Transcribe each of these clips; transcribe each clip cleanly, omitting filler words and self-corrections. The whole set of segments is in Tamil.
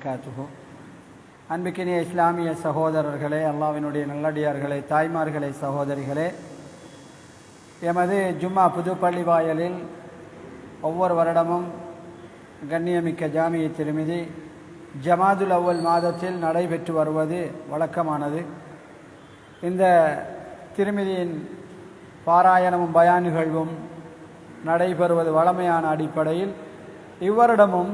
வபரகாத்துஹு. அன்பிக்கினிய இஸ்லாமிய சகோதரர்களே, அல்லாஹ்வினுடைய நல்லடியார்களே, தாய்மார்களே, சகோதரிகளே, எமது ஜும்மா புதுப்பள்ளி வாயலில் ஒவ்வொரு வருடமும் கண்ணியமிக்க ஜாமிய திருமிதி ஜமாதுல் அவ்வல் மாதத்தில் நடைபெற்று வருவது வழக்கமானது. இந்த திருமிதியின் பாராயணமும் பயான் நிகழ்வும் நடைபெறுவது வழமையான அடிப்படையில் இவ்வருடமும்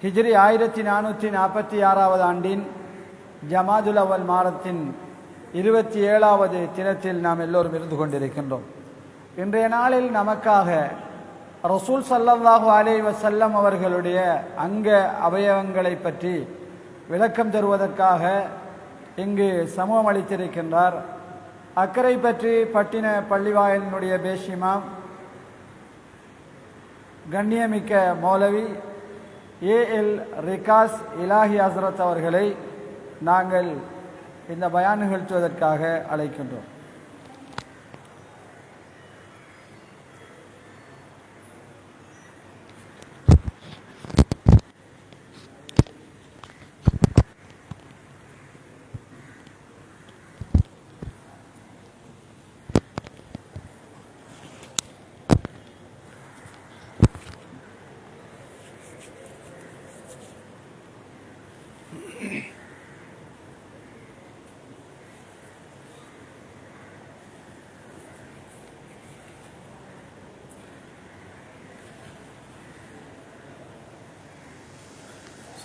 ஹிஜ்ரி 1446 ஆண்டின் ஜமாதுல் அவ்வல் மாதத்தின் 27வது தினத்தில் நாம் எல்லோரும் இருந்து கொண்டிருக்கின்றோம். இன்றைய நாளில் நமக்காக ரசூல் ஸல்லல்லாஹு அலைஹி வஸல்லம் அவர்களுடைய அங்க அவயவங்களை பற்றி விளக்கம் தருவதற்காக இங்கு சமூகம் அளித்திருக்கின்றார் அக்கரை பற்றி பட்டின பள்ளிவாயலினுடைய பேஷிமாம் கண்ணியமிக்க மௌலவி ஏஎல் ரிகாஸ் இலாஹி ஹஸ்ரத் அவர்களை நாங்கள் இந்த பயான் நிகழ்த்துவதற்காக அழைக்கின்றோம்.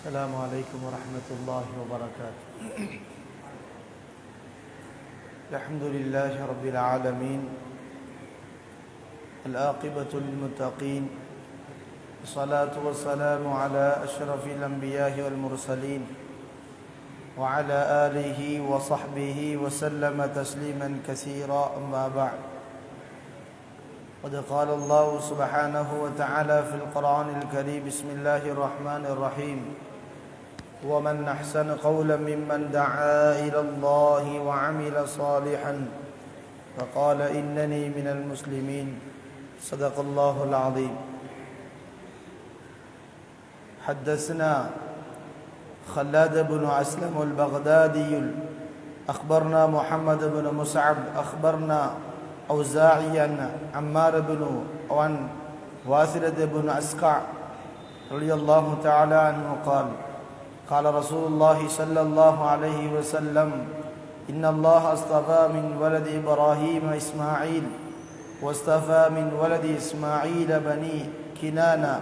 السلام عليكم ورحمة الله وبركاته. الحمد لله رب العالمين، العاقبة للمتقين، الصلاة والسلام على أشرف الأنبياء والمرسلين وعلى آله وصحبه وسلم تسليما كثيرا. أما بعد، قد قال الله سبحانه وتعالى في القرآن الكريم: بسم الله الرحمن الرحيم: ومن أحسن قولا ممن دعا إلى الله وعمل صالحا فقال إنني من المسلمين. صدق الله العظيم. حدثنا خلاد بن أسلم البغدادي أخبرنا محمد بن مصعب أخبرنا أوزاعي عن عمار بن وعن واثلة بن أسقع رضي الله تعالى عنه قال: قال رسول الله صلى الله عليه وسلم: إن الله اصطفى من ولد إبراهيم إسماعيل، واصطفى من ولد إسماعيل بني كنانة،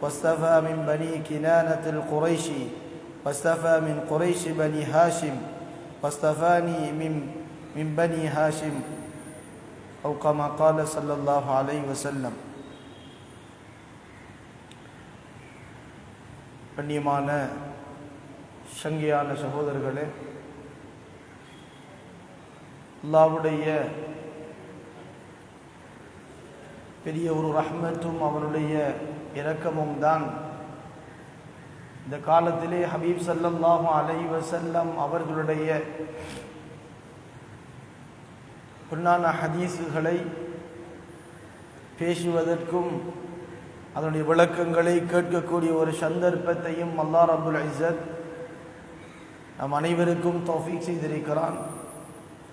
واصطفى من بني كنانة القريش، واصطفى من قريش بني هاشم، واصطفاني من بني هاشم، أو كما قال صلى الله عليه وسلم. கண்ணியமான சங்கையான சகோதரர்களே, அல்லாஹ்வுடைய பெரிய ஒரு ரஹ்மத்தும் அவருடைய இரக்கமும் தான் இந்த காலத்திலே ஹபீப் ஸல்லல்லாஹு அலைஹி வஸல்லம் அவர்களுடைய பொன்னான ஹதீஸுகளை பேசுவதற்கும் அதனுடைய விளக்கங்களை கேட்கக்கூடிய ஒரு சந்தர்ப்பத்தையும் அல்லாஹ் ரப்புல் இஸ்ஸத் நம் அனைவருக்கும் தௌஃபீக் செய்திருக்கிறான்.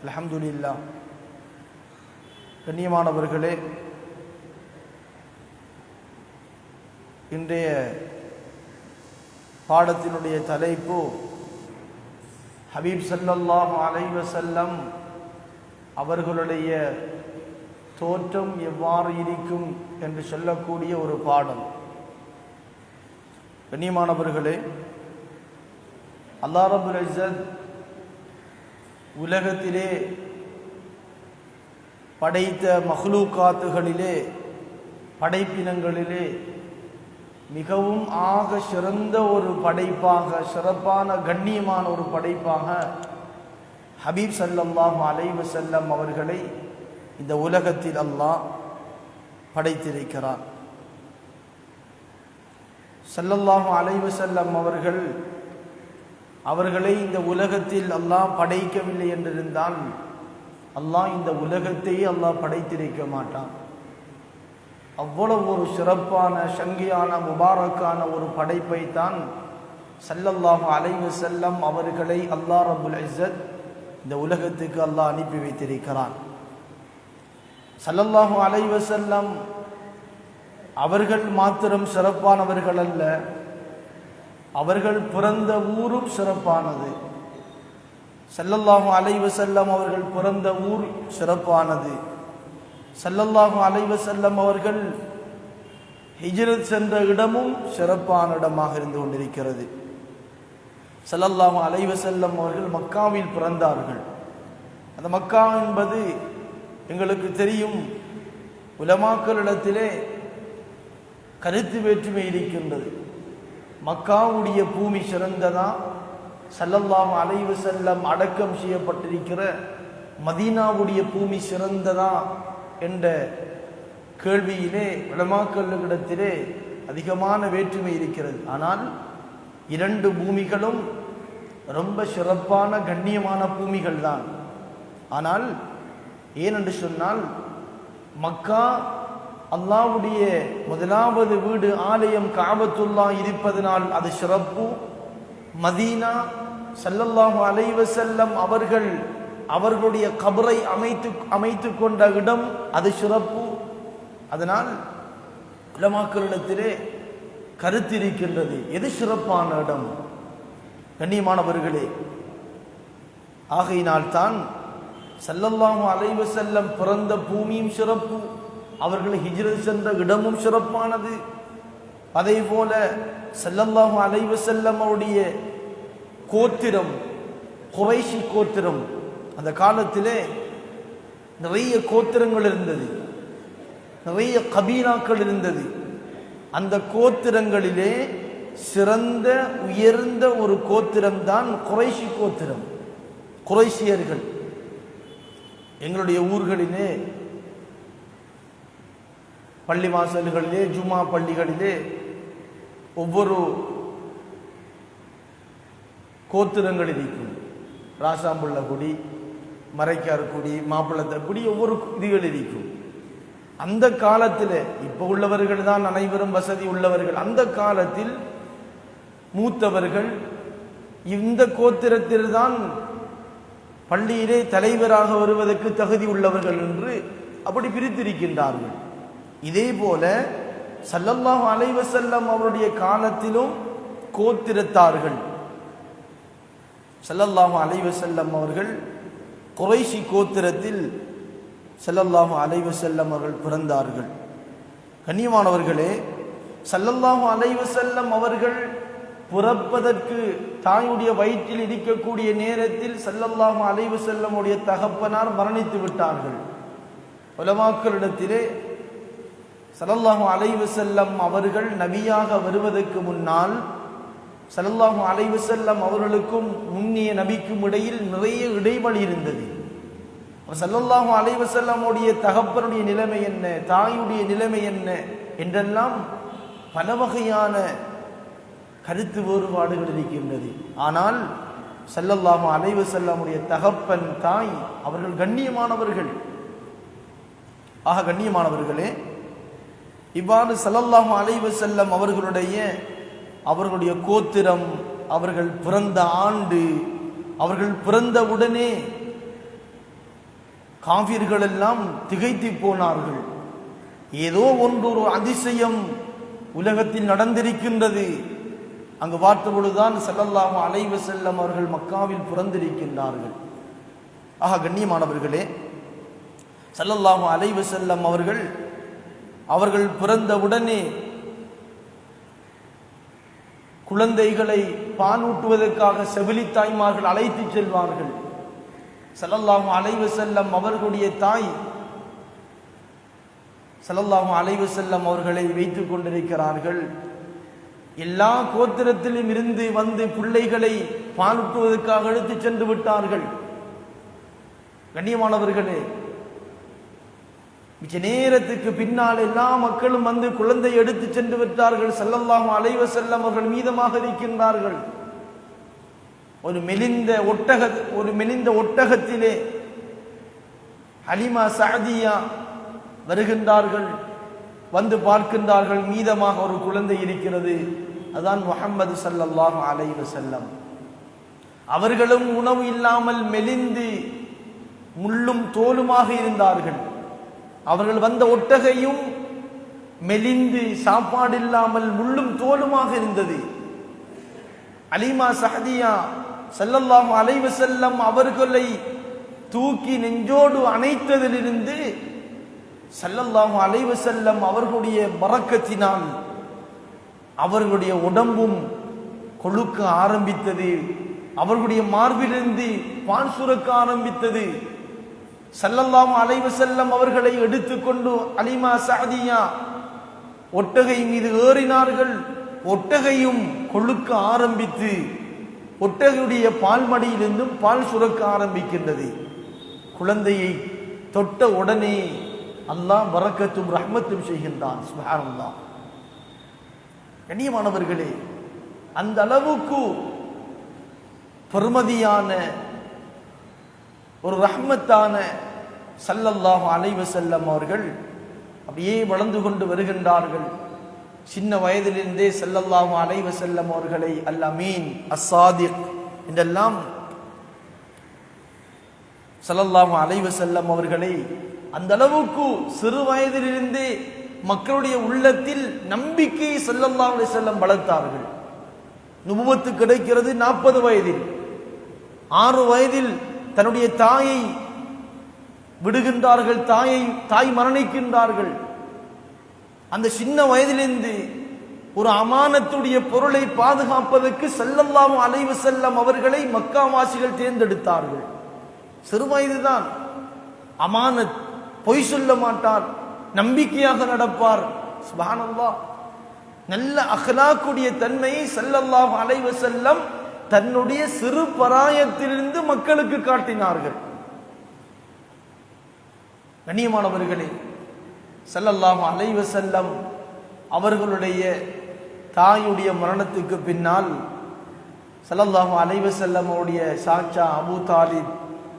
அல்ஹம்துலில்லாஹ். கண்ணியமானவர்களே, இன்றைய பாடத்தினுடைய தலைப்பு ஹபீப் ஸல்லல்லாஹு அலைஹி வஸல்லம் அவர்களுடைய தோற்றம் எவ்வாறு இருக்கும் என்று சொல்லக்கூடிய ஒரு பாடம். கண்ணியமானவர்களே, அல்லாஹ் ரப்புல் இஸ்ஸத் உலகத்திலே படைத்த மஹ்லூகாத்துகளிலே, படைப்பினங்களிலே மிகவும் ஆக சிறந்த ஒரு படைப்பாக, சிறப்பான கண்ணியமான ஒரு படைப்பாக ஹபீப் ஸல்லல்லாஹு அலைஹி வஸல்லம் அவர்களை இந்த உலகத்தில் அல்லாஹ் படைத்திருக்கிறார். ஸல்லல்லாஹு அலைஹி வஸல்லம் அவர்களை இந்த உலகத்தில் அல்லாஹ் படைக்கவில்லை என்றிருந்தால் அல்லாஹ் இந்த உலகத்தையே அல்லாஹ் படைத்திருக்க மாட்டான். அவ்வளவு ஒரு சிறப்பான சங்கியான முபாரக்கான ஒரு படைப்பை தான் ஸல்லல்லாஹு அலைஹி வஸல்லம் அவர்களை அல்லாஹ் ரப்புல் இஸ்ஸத் இந்த உலகத்துக்கு அல்லாஹ் அனுப்பி வைத்திருக்கிறான். ஸல்லல்லாஹு அலைஹி வஸல்லம் அவர்கள் மாத்திரம் சிறப்பானவர்கள் அல்ல, அவர்கள் பிறந்த ஊரும் சிறப்பானது. ஸல்லல்லாஹு அலைஹி வஸல்லம் அவர்கள் பிறந்த ஊர் சிறப்பானது. ஸல்லல்லாஹு அலைஹி வஸல்லம் அவர்கள் ஹிஜ்ரத் சென்ற இடமும் சிறப்பான இடமாக இருந்து கொண்டிருக்கிறது. ஸல்லல்லாஹு அலைஹி வஸல்லம் அவர்கள் மக்காவில் பிறந்தார்கள். அந்த மக்கா என்பது எங்களுக்கு தெரியும், உலமாக்களிடத்திலே கருத்து வேற்றுமை இருக்கின்றது. மக்காவுடைய பூமி சிறந்ததா, ஸல்லல்லாஹு அலைஹி வஸல்லம் அடக்கம் செய்யப்பட்டிருக்கிற மதீனாவுடைய பூமி சிறந்ததா என்ற கேள்வியிலே உலமாக்களிடத்திலே அதிகமான வேற்றுமை இருக்கிறது. ஆனால் இரண்டு பூமிகளும் ரொம்ப சிறப்பான கண்ணியமான பூமிகள் தான். ஆனால் ஏனென்று சொன்னால், மக்கா அல்லாஹ்வுடைய முதலாவது வீடு ஆலயம் காபத்துல்லா இருப்பதனால் அது சிறப்பு. மதீனா ஸல்லல்லாஹு அலைஹி வஸல்லம் அவர்கள் அவர்களுடைய கபரை அமைத்து கொண்ட இடம் அது சிறப்பு. அதனால் உலமாக்களிடத்திலே கருத்து இருக்கின்றது, எது சிறப்பான இடம். கண்ணியமானவர்களே, ஆகையினால்தான் ஸல்லல்லாஹு அலைஹி வஸல்லம் பிறந்த பூமியும் சிறப்பு, அவர்கள் ஹிஜ்ரத் சென்ற இடமும் சிறப்பானது. அதே போல ஸல்லல்லாஹு அலைஹி வஸல்லம் அவருடைய கோத்திரம் குறைஷி கோத்திரம், அந்த காலத்திலே நிறைய கோத்திரங்கள் இருந்தது, நிறைய கபீலாக்கள் இருந்தது. அந்த கோத்திரங்களிலே சிறந்த உயர்ந்த ஒரு கோத்திரம்தான் குறைஷி கோத்திரம். குறைஷியர்கள் எங்களுடைய ஊர்களிலே பள்ளி வாசல்களிலே ஜும்மா பள்ளிகளிலே ஒவ்வொரு கோத்திரங்கள் இருக்கும். ராசாம்புள்ள குடி, மறைக்கார் குடி, மாப்பிள்ளத்த குடி, ஒவ்வொரு இதுகள் இருக்கும். அந்த காலத்தில் இப்போ உள்ளவர்கள் தான் அனைவரும் வசதி உள்ளவர்கள். அந்த காலத்தில் மூத்தவர்கள் இந்த கோத்திரத்தில் தான் பள்ளியிலே தலைவராக வருவதற்கு தகுதி உள்ளவர்கள் என்று அப்படி பிரித்திருக்கின்றார்கள். இதே போல ஸல்லல்லாஹு அலைஹி வஸல்லம் அவருடைய காலத்திலும் கோத்திரத்தார்கள். ஸல்லல்லாஹு அலைஹி வஸல்லம் அவர்கள் குறைஷி கோத்திரத்தில் ஸல்லல்லாஹு அலைஹி வஸல்லம் அவர்கள் பிறந்தார்கள். கண்ணியமானவர்களே, ஸல்லல்லாஹு அலைஹி வஸல்லம் அவர்கள் பிறப்பதற்கு தாயுடைய வயிற்றில் இருக்கக்கூடிய நேரத்தில் ஸல்லல்லாஹு அலைஹி வஸல்லம் உடைய தகப்பனார் மரணித்து விட்டார்கள். உலமாக்களிடத்திலே ஸல்லல்லாஹு அலைஹி வஸல்லம் அவர்கள் நபியாக வருவதற்கு முன்னால் ஸல்லல்லாஹு அலைஹி வஸல்லம் அவர்களுக்கும் முன்னிய நபிக்கும் இடையில் நிறைய இடைவெளி இருந்தது. ஸல்லல்லாஹு அலைஹி வஸல்லம் உடைய தகப்பனுடைய நிலைமை என்ன, தாயுடைய நிலைமை என்ன என்றெல்லாம் பல வகையான கருத்து வேறுபாடுகள் இருக்கின்றது. ஆனால் ஸல்லல்லாஹு அலைஹி வஸல்லம் உடைய தகப்பன் தாய் அவர்கள் கண்ணியமானவர்கள். ஆக கண்ணியமானவர்களே, இவ்வாறு ஸல்லல்லாஹு அலைஹி வஸல்லம் அவர்களுடைய கோத்திரம், அவர்கள் பிறந்த ஆண்டு, அவர்கள் பிறந்த உடனே காஃபிர்கள் எல்லாம் திகைத்து போனார்கள். ஏதோ ஒரு அதிசயம் உலகத்தில் நடந்திருக்கின்றது. அங்கு பார்த்த பொழுதுதான் ஸல்லல்லாஹு அலைஹி வஸல்லம் அவர்கள் மக்காவில் பிறந்திருக்கின்றார்கள். ஆக கண்ணியமானவர்களே, ஸல்லல்லாஹு அலைஹி வஸல்லம் அவர்கள் பிறந்த உடனே குழந்தைகளை பாலூட்டுவதற்காக செவிலி தாய்மார்கள் அழைத்து செல்வார்கள். ஸல்லல்லாஹு அலைஹி வஸல்லம் அவர்களுடைய தாய் ஸல்லல்லாஹு அலைஹி வஸல்லம் அவர்களை வைத்துக் கொண்டிருக்கிறார்கள். எல்லா கோத்திரத்திலும் இருந்து வந்து பிள்ளைகளை பாலூட்டுவதற்காக எடுத்து சென்று விட்டார்கள். கண்ணியமானவர்களே, மிச்ச நேரத்துக்கு பின்னால் எல்லா மக்களும் வந்து குழந்தை எடுத்து சென்று விட்டார்கள். ஸல்லல்லாஹு அலைஹி வஸல்லம் அவர்கள் மீதமாக இருக்கின்றார்கள். ஒரு மெலிந்த ஒட்டகத்திலே ஹலிமா சஅதியா வருகின்றார்கள். வந்து பார்க்கின்றார்கள், மீதமாக ஒரு குழந்தை இருக்கிறது. அதான் முஹம்மது ஸல்லல்லாஹு அலைஹி வஸல்லம். அவர்களும் உணவு இல்லாமல் மெலிந்து முள்ளும் தோலுமாக இருந்தார்கள். அவர்கள் வந்த ஒட்டகையும் மெலிந்து சாப்பாடு இல்லாமல் முள்ளும் தோலுமாக இருந்தது. அலிமா சஹதியா ஸல்லல்லாஹு அலைஹி வஸல்லம் அவர்களை தூக்கி நெஞ்சோடு அணைத்ததிலிருந்து ஸல்லல்லாஹு அலைஹி வஸல்லம் அவர்களுடைய பரக்கத்தினால் அவர்களுடைய உடம்பும் கொழுக்க ஆரம்பித்தது. அவர்களுடைய மார்பிலிருந்து பால் சுரக்க ஆரம்பித்தது. ஸல்லல்லாஹு அலைஹி வஸல்லம் அவர்களை எடுத்துக்கொண்டு அலிமா சஅதியா ஒட்டகை மீது ஏறினார்கள். ஒட்டகையும் கொழுக்க ஆரம்பித்து ஒட்டகையுடைய பால் மடியிலிருந்தும் பால் சுரக்க ஆரம்பிக்கின்றது. குழந்தையை தொட்ட உடனே அல்லாஹ் பரக்கத்தும் ரஹ்மத்தும் செய்கின்றான். சுப்ஹானல்லாஹ். கண்ணியமானவர்களே, அந்த அளவுக்கு பெருமதியான ஒரு ரஹ்மத்தான ஸல்லல்லாஹு அலைஹி வஸல்லம் அவர்கள் அப்படியே வளர்ந்து கொண்டு வருகின்றார்கள். சின்ன வயதிலிருந்தே ஸல்லல்லாஹு அலைஹி வஸல்லம் அவர்களை அல் அமீன், அஸ்-சாதிக் என்றெல்லாம் ஸல்லல்லாஹு அலைஹி வஸல்லம் அவர்களை அந்த அளவுக்கு சிறு வயதிலிருந்தே மக்களுடைய உள்ளத்தில் நம்பிக்கையை ஸல்லல்லாஹு அலைஹி வஸல்லம் வளர்த்தார்கள். நுபுவத்து கிடைக்கிறது 40 வயதில். 6 வயதில் தன்னுடைய தாயை விடுகின்றார்கள். தாய் மரணிக்கின்றார்கள். அந்த சின்ன வயதிலிருந்து ஒரு அமானத்துடைய பொருளை பாதுகாப்பதற்கு ஸல்லல்லாஹு அலைஹி வஸல்லம் அவர்களை மக்காவாசிகள் தேர்ந்தெடுத்தார்கள். சிறு வயதுதான். அமானத், பொய் சொல்ல மாட்டார், நம்பிக்கையாக நடப்பார். சுப்ஹானல்லாஹ். நல்ல அக்லாக்குடைய தன்மையை ஸல்லல்லாஹு அலைஹி வஸல்லம் தன்னுடைய சிறு பராயத்திலிருந்து மக்களுக்கு காட்டினார்கள். கண்ணியமானவர்களே, ஸல்லல்லாஹு அலைஹி வஸல்லம் அவர்களுடைய தாயுடைய மரணத்துக்கு பின்னால் ஸல்லல்லாஹு அலைஹி வஸல்லம் அவருடைய சாச்சா அபூ தாலிப்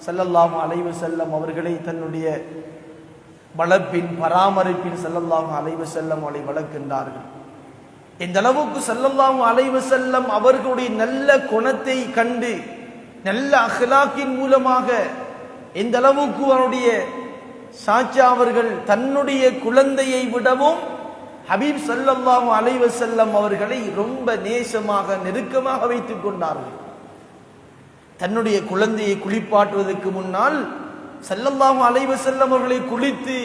ஸல்லல்லாஹு அலைஹி வஸல்லம் அவர்களை தன்னுடைய வளர்ப்பின் பராமரிப்பின் ஸல்லல்லாஹு அலைஹி வஸல்லம் அவரை வளர்க்கின்றார்கள். இந்த அளவுக்கு ஸல்லல்லாஹு அலைஹி வஸல்லம் அவர்களுடைய நல்ல குணத்தை கண்டு நல்ல அக்லாக்கின் மூலமாக இந்த அளவுக்கு அவருடைய சாச்சா அவர்கள் தன்னுடைய குழந்தையை விடவும் ஹபீப் ஸல்லல்லாஹு அலைஹி வஸல்லம் அவர்களை ரொம்ப நேசமாக நெருக்கமாக வைத்துக் கொண்டார்கள். தன்னுடைய குழந்தையை குளிப்பாட்டுவதற்கு முன்னால் ஸல்லல்லாஹு அலைஹி வஸல்லம் அவர்களை குளித்து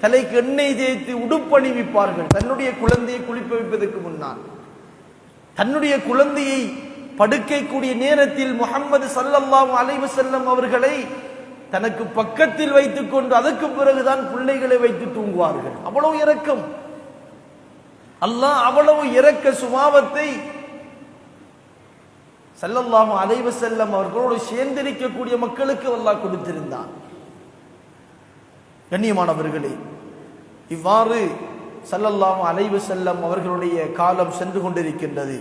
தலைக்கு எண்ணெய் தேய்த்து உடுப்பணிவிப்பார்கள். தன்னுடைய குழந்தையை குளிப்ப வைப்பதற்கு முன்னால் தன்னுடைய குழந்தையை படுக்கை கூடிய நேரத்தில் முஹம்மது ஸல்லல்லாஹு அலைஹி வஸல்லம் அவர்களை தனக்கு பக்கத்தில் வைத்துக் கொண்டு அதற்கு பிறகுதான் பிள்ளைகளை வைத்து தூங்குவார்கள். அவ்வளவு இரக்கம். அல்லாஹ் அவ்வளவு இரக்க சுபாவத்தை ஸல்லல்லாஹு அலைஹி வஸல்லம் அவர்களோடு சேர்ந்திருக்கக்கூடிய மக்களுக்கு அல்லாஹ் கொடுத்திருந்தான். கண்ணியமானவர்களே, இவ்வாறு ஸல்லல்லாஹு அலைஹி வஸல்லம் அவர்களுடைய காலம் சென்று கொண்டிருக்கின்றது.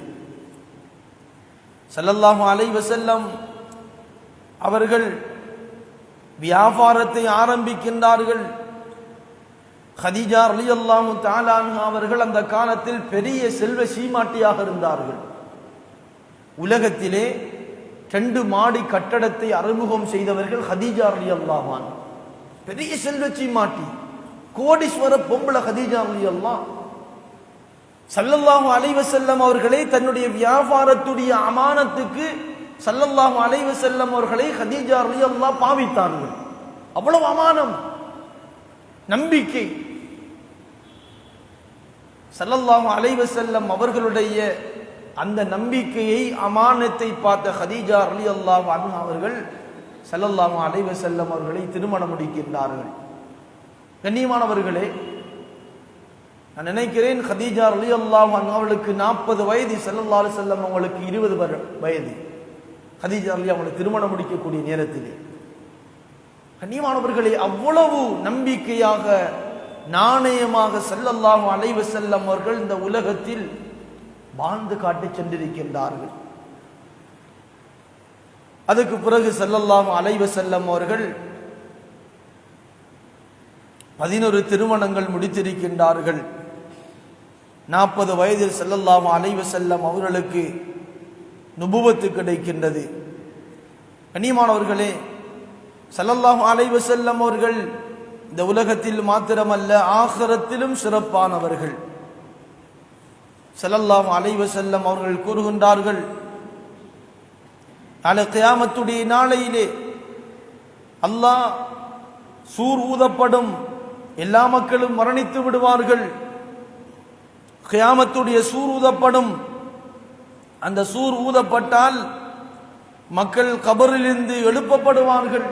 ஸல்லல்லாஹு அலைஹி வஸல்லம் அவர்கள் வியாபாரத்தை ஆரம்பிக்கின்றார்கள். ஹதீஜா ரலியல்லாஹு தஆலா அன்ஹா அவர்கள் அந்த காலத்தில் பெரிய செல்வ சீமாட்டியாக இருந்தார்கள். உலகத்திலே 2 மாடி கட்டடத்தை அறிமுகம் செய்தவர்கள் ஹதீஜா ரலியல்லாஹு அன்ஹா. பெரிய செல்வ சீமாட்டி, கோடீஸ்வர பொம்பளை ஹதீஜா ரலியல்லாஹு. ஸல்லல்லாஹு அலைஹி வஸல்லம் அவர்களை தன்னுடைய வியாபாரத்துடைய அமானத்துக்கு ஸல்லல்லாஹு அலைஹி வஸல்லம் அவர்களை ஹதீஜா ரலியல்லாஹு பாவித்தார்கள். அவ்வளவு அமானம், நம்பிக்கை. ஸல்லல்லாஹு அலைஹி வஸல்லம் அவர்களுடைய அந்த நம்பிக்கையை அமானத்தை பார்த்த ஹதீஜா ரலியல்லாஹு அன்ஹா அவர்கள் ஸல்லல்லாஹு அலைஹி வஸல்லம் அவர்களை திருமணம் முடிக்கின்றார்கள். கண்ணியமானவர்களே, நான் நினைக்கிறேன் ஹதீஜா ரலியல்லாஹு அன்ஹா அவர்களுக்கு 40 வயது, ஸல்லல்லாஹு அலைஹி வஸல்லம் அவங்களுக்கு 20 வயது. ஹதீஜா ரலியல்லாஹு அவங்களை திருமணம் முடிக்கக்கூடிய நேரத்திலே கண்ணியமானவர்களே, அவ்வளவு நம்பிக்கையாக நாணயமாக ஸல்லல்லாஹு அலைஹி வஸல்லம் அவர்கள் இந்த உலகத்தில் வாழ்ந்து காட்டி சென்றிருக்கின்றார்கள். அதுக்கு பிறகு ஸல்லல்லாஹு அலைஹி வஸல்லம் அவர்கள் 11 திருமணங்கள் முடித்திருக்கின்றார்கள். 40 வயதில் ஸல்லல்லாஹு அலைஹி வஸல்லம் அவர்களுக்கு நுபுவத்து கிடைக்கின்றது. கண்ணியமானவர்களே, ஸல்லல்லாஹு அலைஹி வஸல்லம் அவர்கள் இந்த உலகத்தில் மாத்திரமல்ல ஆகிரத்திலும் சிறப்பானவர்கள். ஸல்லல்லாஹு அலைஹி வஸல்லம் அவர்கள் கூறுகின்றார்கள், நாளை கியாமத்துடைய நாளையிலே அல்லாஹ் சூர் ஊதப்படும், எல்லா மக்களும் மரணித்து விடுவார்கள். கியாமத்துடைய சூர் ஊதப்படும். அந்த சூர் ஊதப்பட்டால் மக்கள் கபரிலிருந்து எழுப்பப்படுவார்கள்.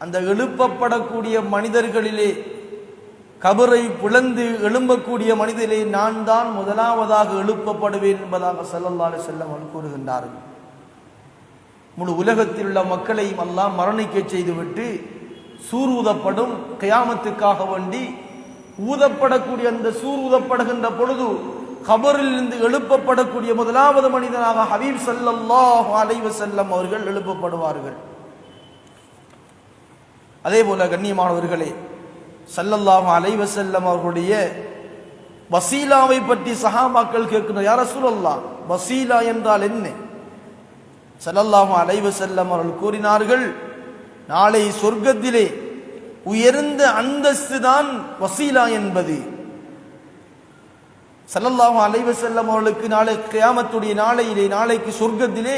அந்த எழுப்பப்படக்கூடிய மனிதர்களிலே, கபரை பிளந்து எழும்பக்கூடிய மனிதரிலே நான் தான் முதலாவதாக எழுப்பப்படுவேன் என்பதாக ஸல்லல்லாஹு அலைஹி வஸல்லம் அவர்கள் கூறுகின்றார்கள். முழு உலகத்தில் உள்ள மக்களையும் அல்லாஹ் மரணிக்க செய்துவிட்டு சூர் ஊதப்படும். கியாமத்துக்காக வேண்டி ஊதப்படக்கூடிய அந்த சூர் ஊதப்படுகின்ற பொழுது கபரில் இருந்து எழுப்பப்படக்கூடிய முதலாவது மனிதனாக ஹபீப் ஸல்லல்லாஹு அலைஹி வஸல்லம் அவர்கள் எழுப்பப்படுவார்கள். அதே போல கண்ணியமானவர்களே, ஸல்லல்லாஹு அலைஹி வஸல்லம் அவர்களுடைய வசீலாவை பற்றி சஹாபாக்கள் கேட்கிறார், யா ரசூலல்லாஹ், வசீலா என்றால் என்ன? ஸல்லல்லாஹு அலைஹி வஸல்லம் அவர்கள் கூறினார்கள், நாளை சொர்க்கத்திலே உயர்ந்த அந்தஸ்து தான் வசீலா என்பது. ஸல்லல்லாஹு அலைஹி வஸல்லம் அவர்களுக்கு நாளை கியாமத்துடைய நாளையிலே, நாளைக்கு சொர்க்கத்திலே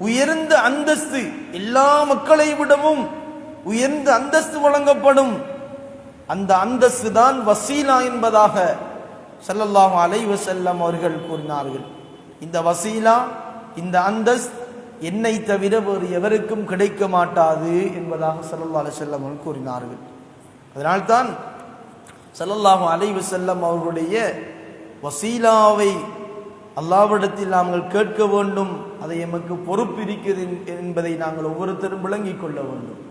உயர்ந்த அந்தஸ்து, எல்லா மக்களை விடவும் உயர்ந்த அந்தஸ்து வழங்கப்படும். அந்த அந்தஸ்து தான் வசீலா என்பதாக ஸல்லல்லாஹு அலைஹி வஸல்லம் அவர்கள் கூறினார்கள். இந்த வசீலா, இந்த அந்தஸ்து என்னை தவிர வேறு எவருக்கும் கிடைக்க மாட்டாது என்பதாக ஸல்லல்லாஹு அலைஹி வஸல்லம் அவர்கள் கூறினார்கள். அதனால்தான் ஸல்லல்லாஹு அலைஹி வஸல்லம் அவர்களுடைய வசீலாவை அல்லாஹ்விடத்தில் நாங்கள் கேட்க வேண்டும். அதை எமக்கு பொறுப்பு இருக்கிறது என்பதை நாங்கள் ஒவ்வொருத்தரும் விளங்கிக் கொள்ள வேண்டும்.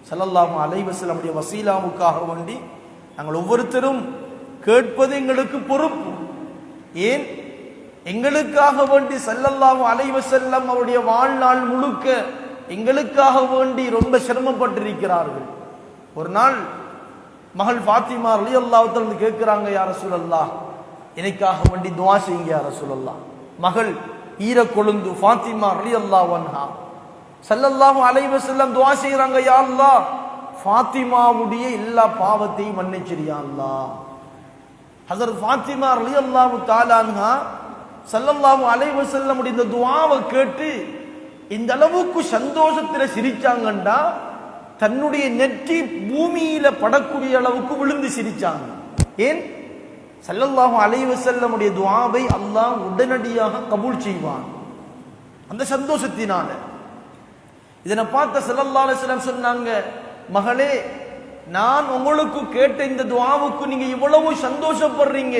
ஸல்லல்லாஹு அலைஹி வஸல்லமுடைய வசீலாவுக்காக வேண்டி நாங்கள் ஒவ்வொருத்தரும் கேட்பது எங்களுக்கு பொறுப்பு. ஏன்? எங்களுக்காக வேண்டி ஸல்லல்லாஹு அலைஹி வஸல்லம் அவருடைய வாழ்நாள் முழுக்க எங்களுக்காக வேண்டி ரொம்ப சிரமப்பட்டிருக்கிறார்கள். ஒரு நாள் மகள் ஃபாத்திமா ரலியல்லாஹு தஆலா கேட்கிறாங்க, யா ரசூலல்லாஹ், எனக்காக வேண்டி துஆ செய்யுங்க யா ரசூலல்லாஹ். மகள் ஈர கொழுந்து ஃபாத்திமா ரலியல்லாஹு அன்ஹா ஸல்லல்லாஹு அலைஹி வஸல்லம் துஆ செய்றாங்க, யா அல்லாஹ், ஃபாத்திமாவுடைய எல்லா பாவத்தையும் மன்னிச்சிரு யா அல்லாஹ். ஹஜ்ரத் ஃபாத்திமா ரலியல்லாஹு தஆலா அன்ஹா ஸல்லல்லாஹு அலைஹி வஸல்லம் இந்த துஆவை கேட்டு இந்த அளவுக்கு சந்தோஷத்துல சிரிச்சாங்கண்டா, தன்னுடைய நெற்றி பூமியில படக்கூடிய அளவுக்கு விழுந்து சிரிச்சாங்க. ஏன்? ஸல்லல்லாஹு அலைஹி வஸல்லமுடைய துஆவை அல்லாஹ் உடனடியாக கபூல் செய்வான், அந்த சந்தோஷத்தினால. இதனை பார்த்த ஸல்லல்லாஹு அலைஹி வஸல்லம் சொன்னாங்க, மகளே, நான் உங்களுக்கு கேட்ட இந்த துஆவுக்கு நீங்க இவ்வளவு சந்தோஷப்படுறீங்க,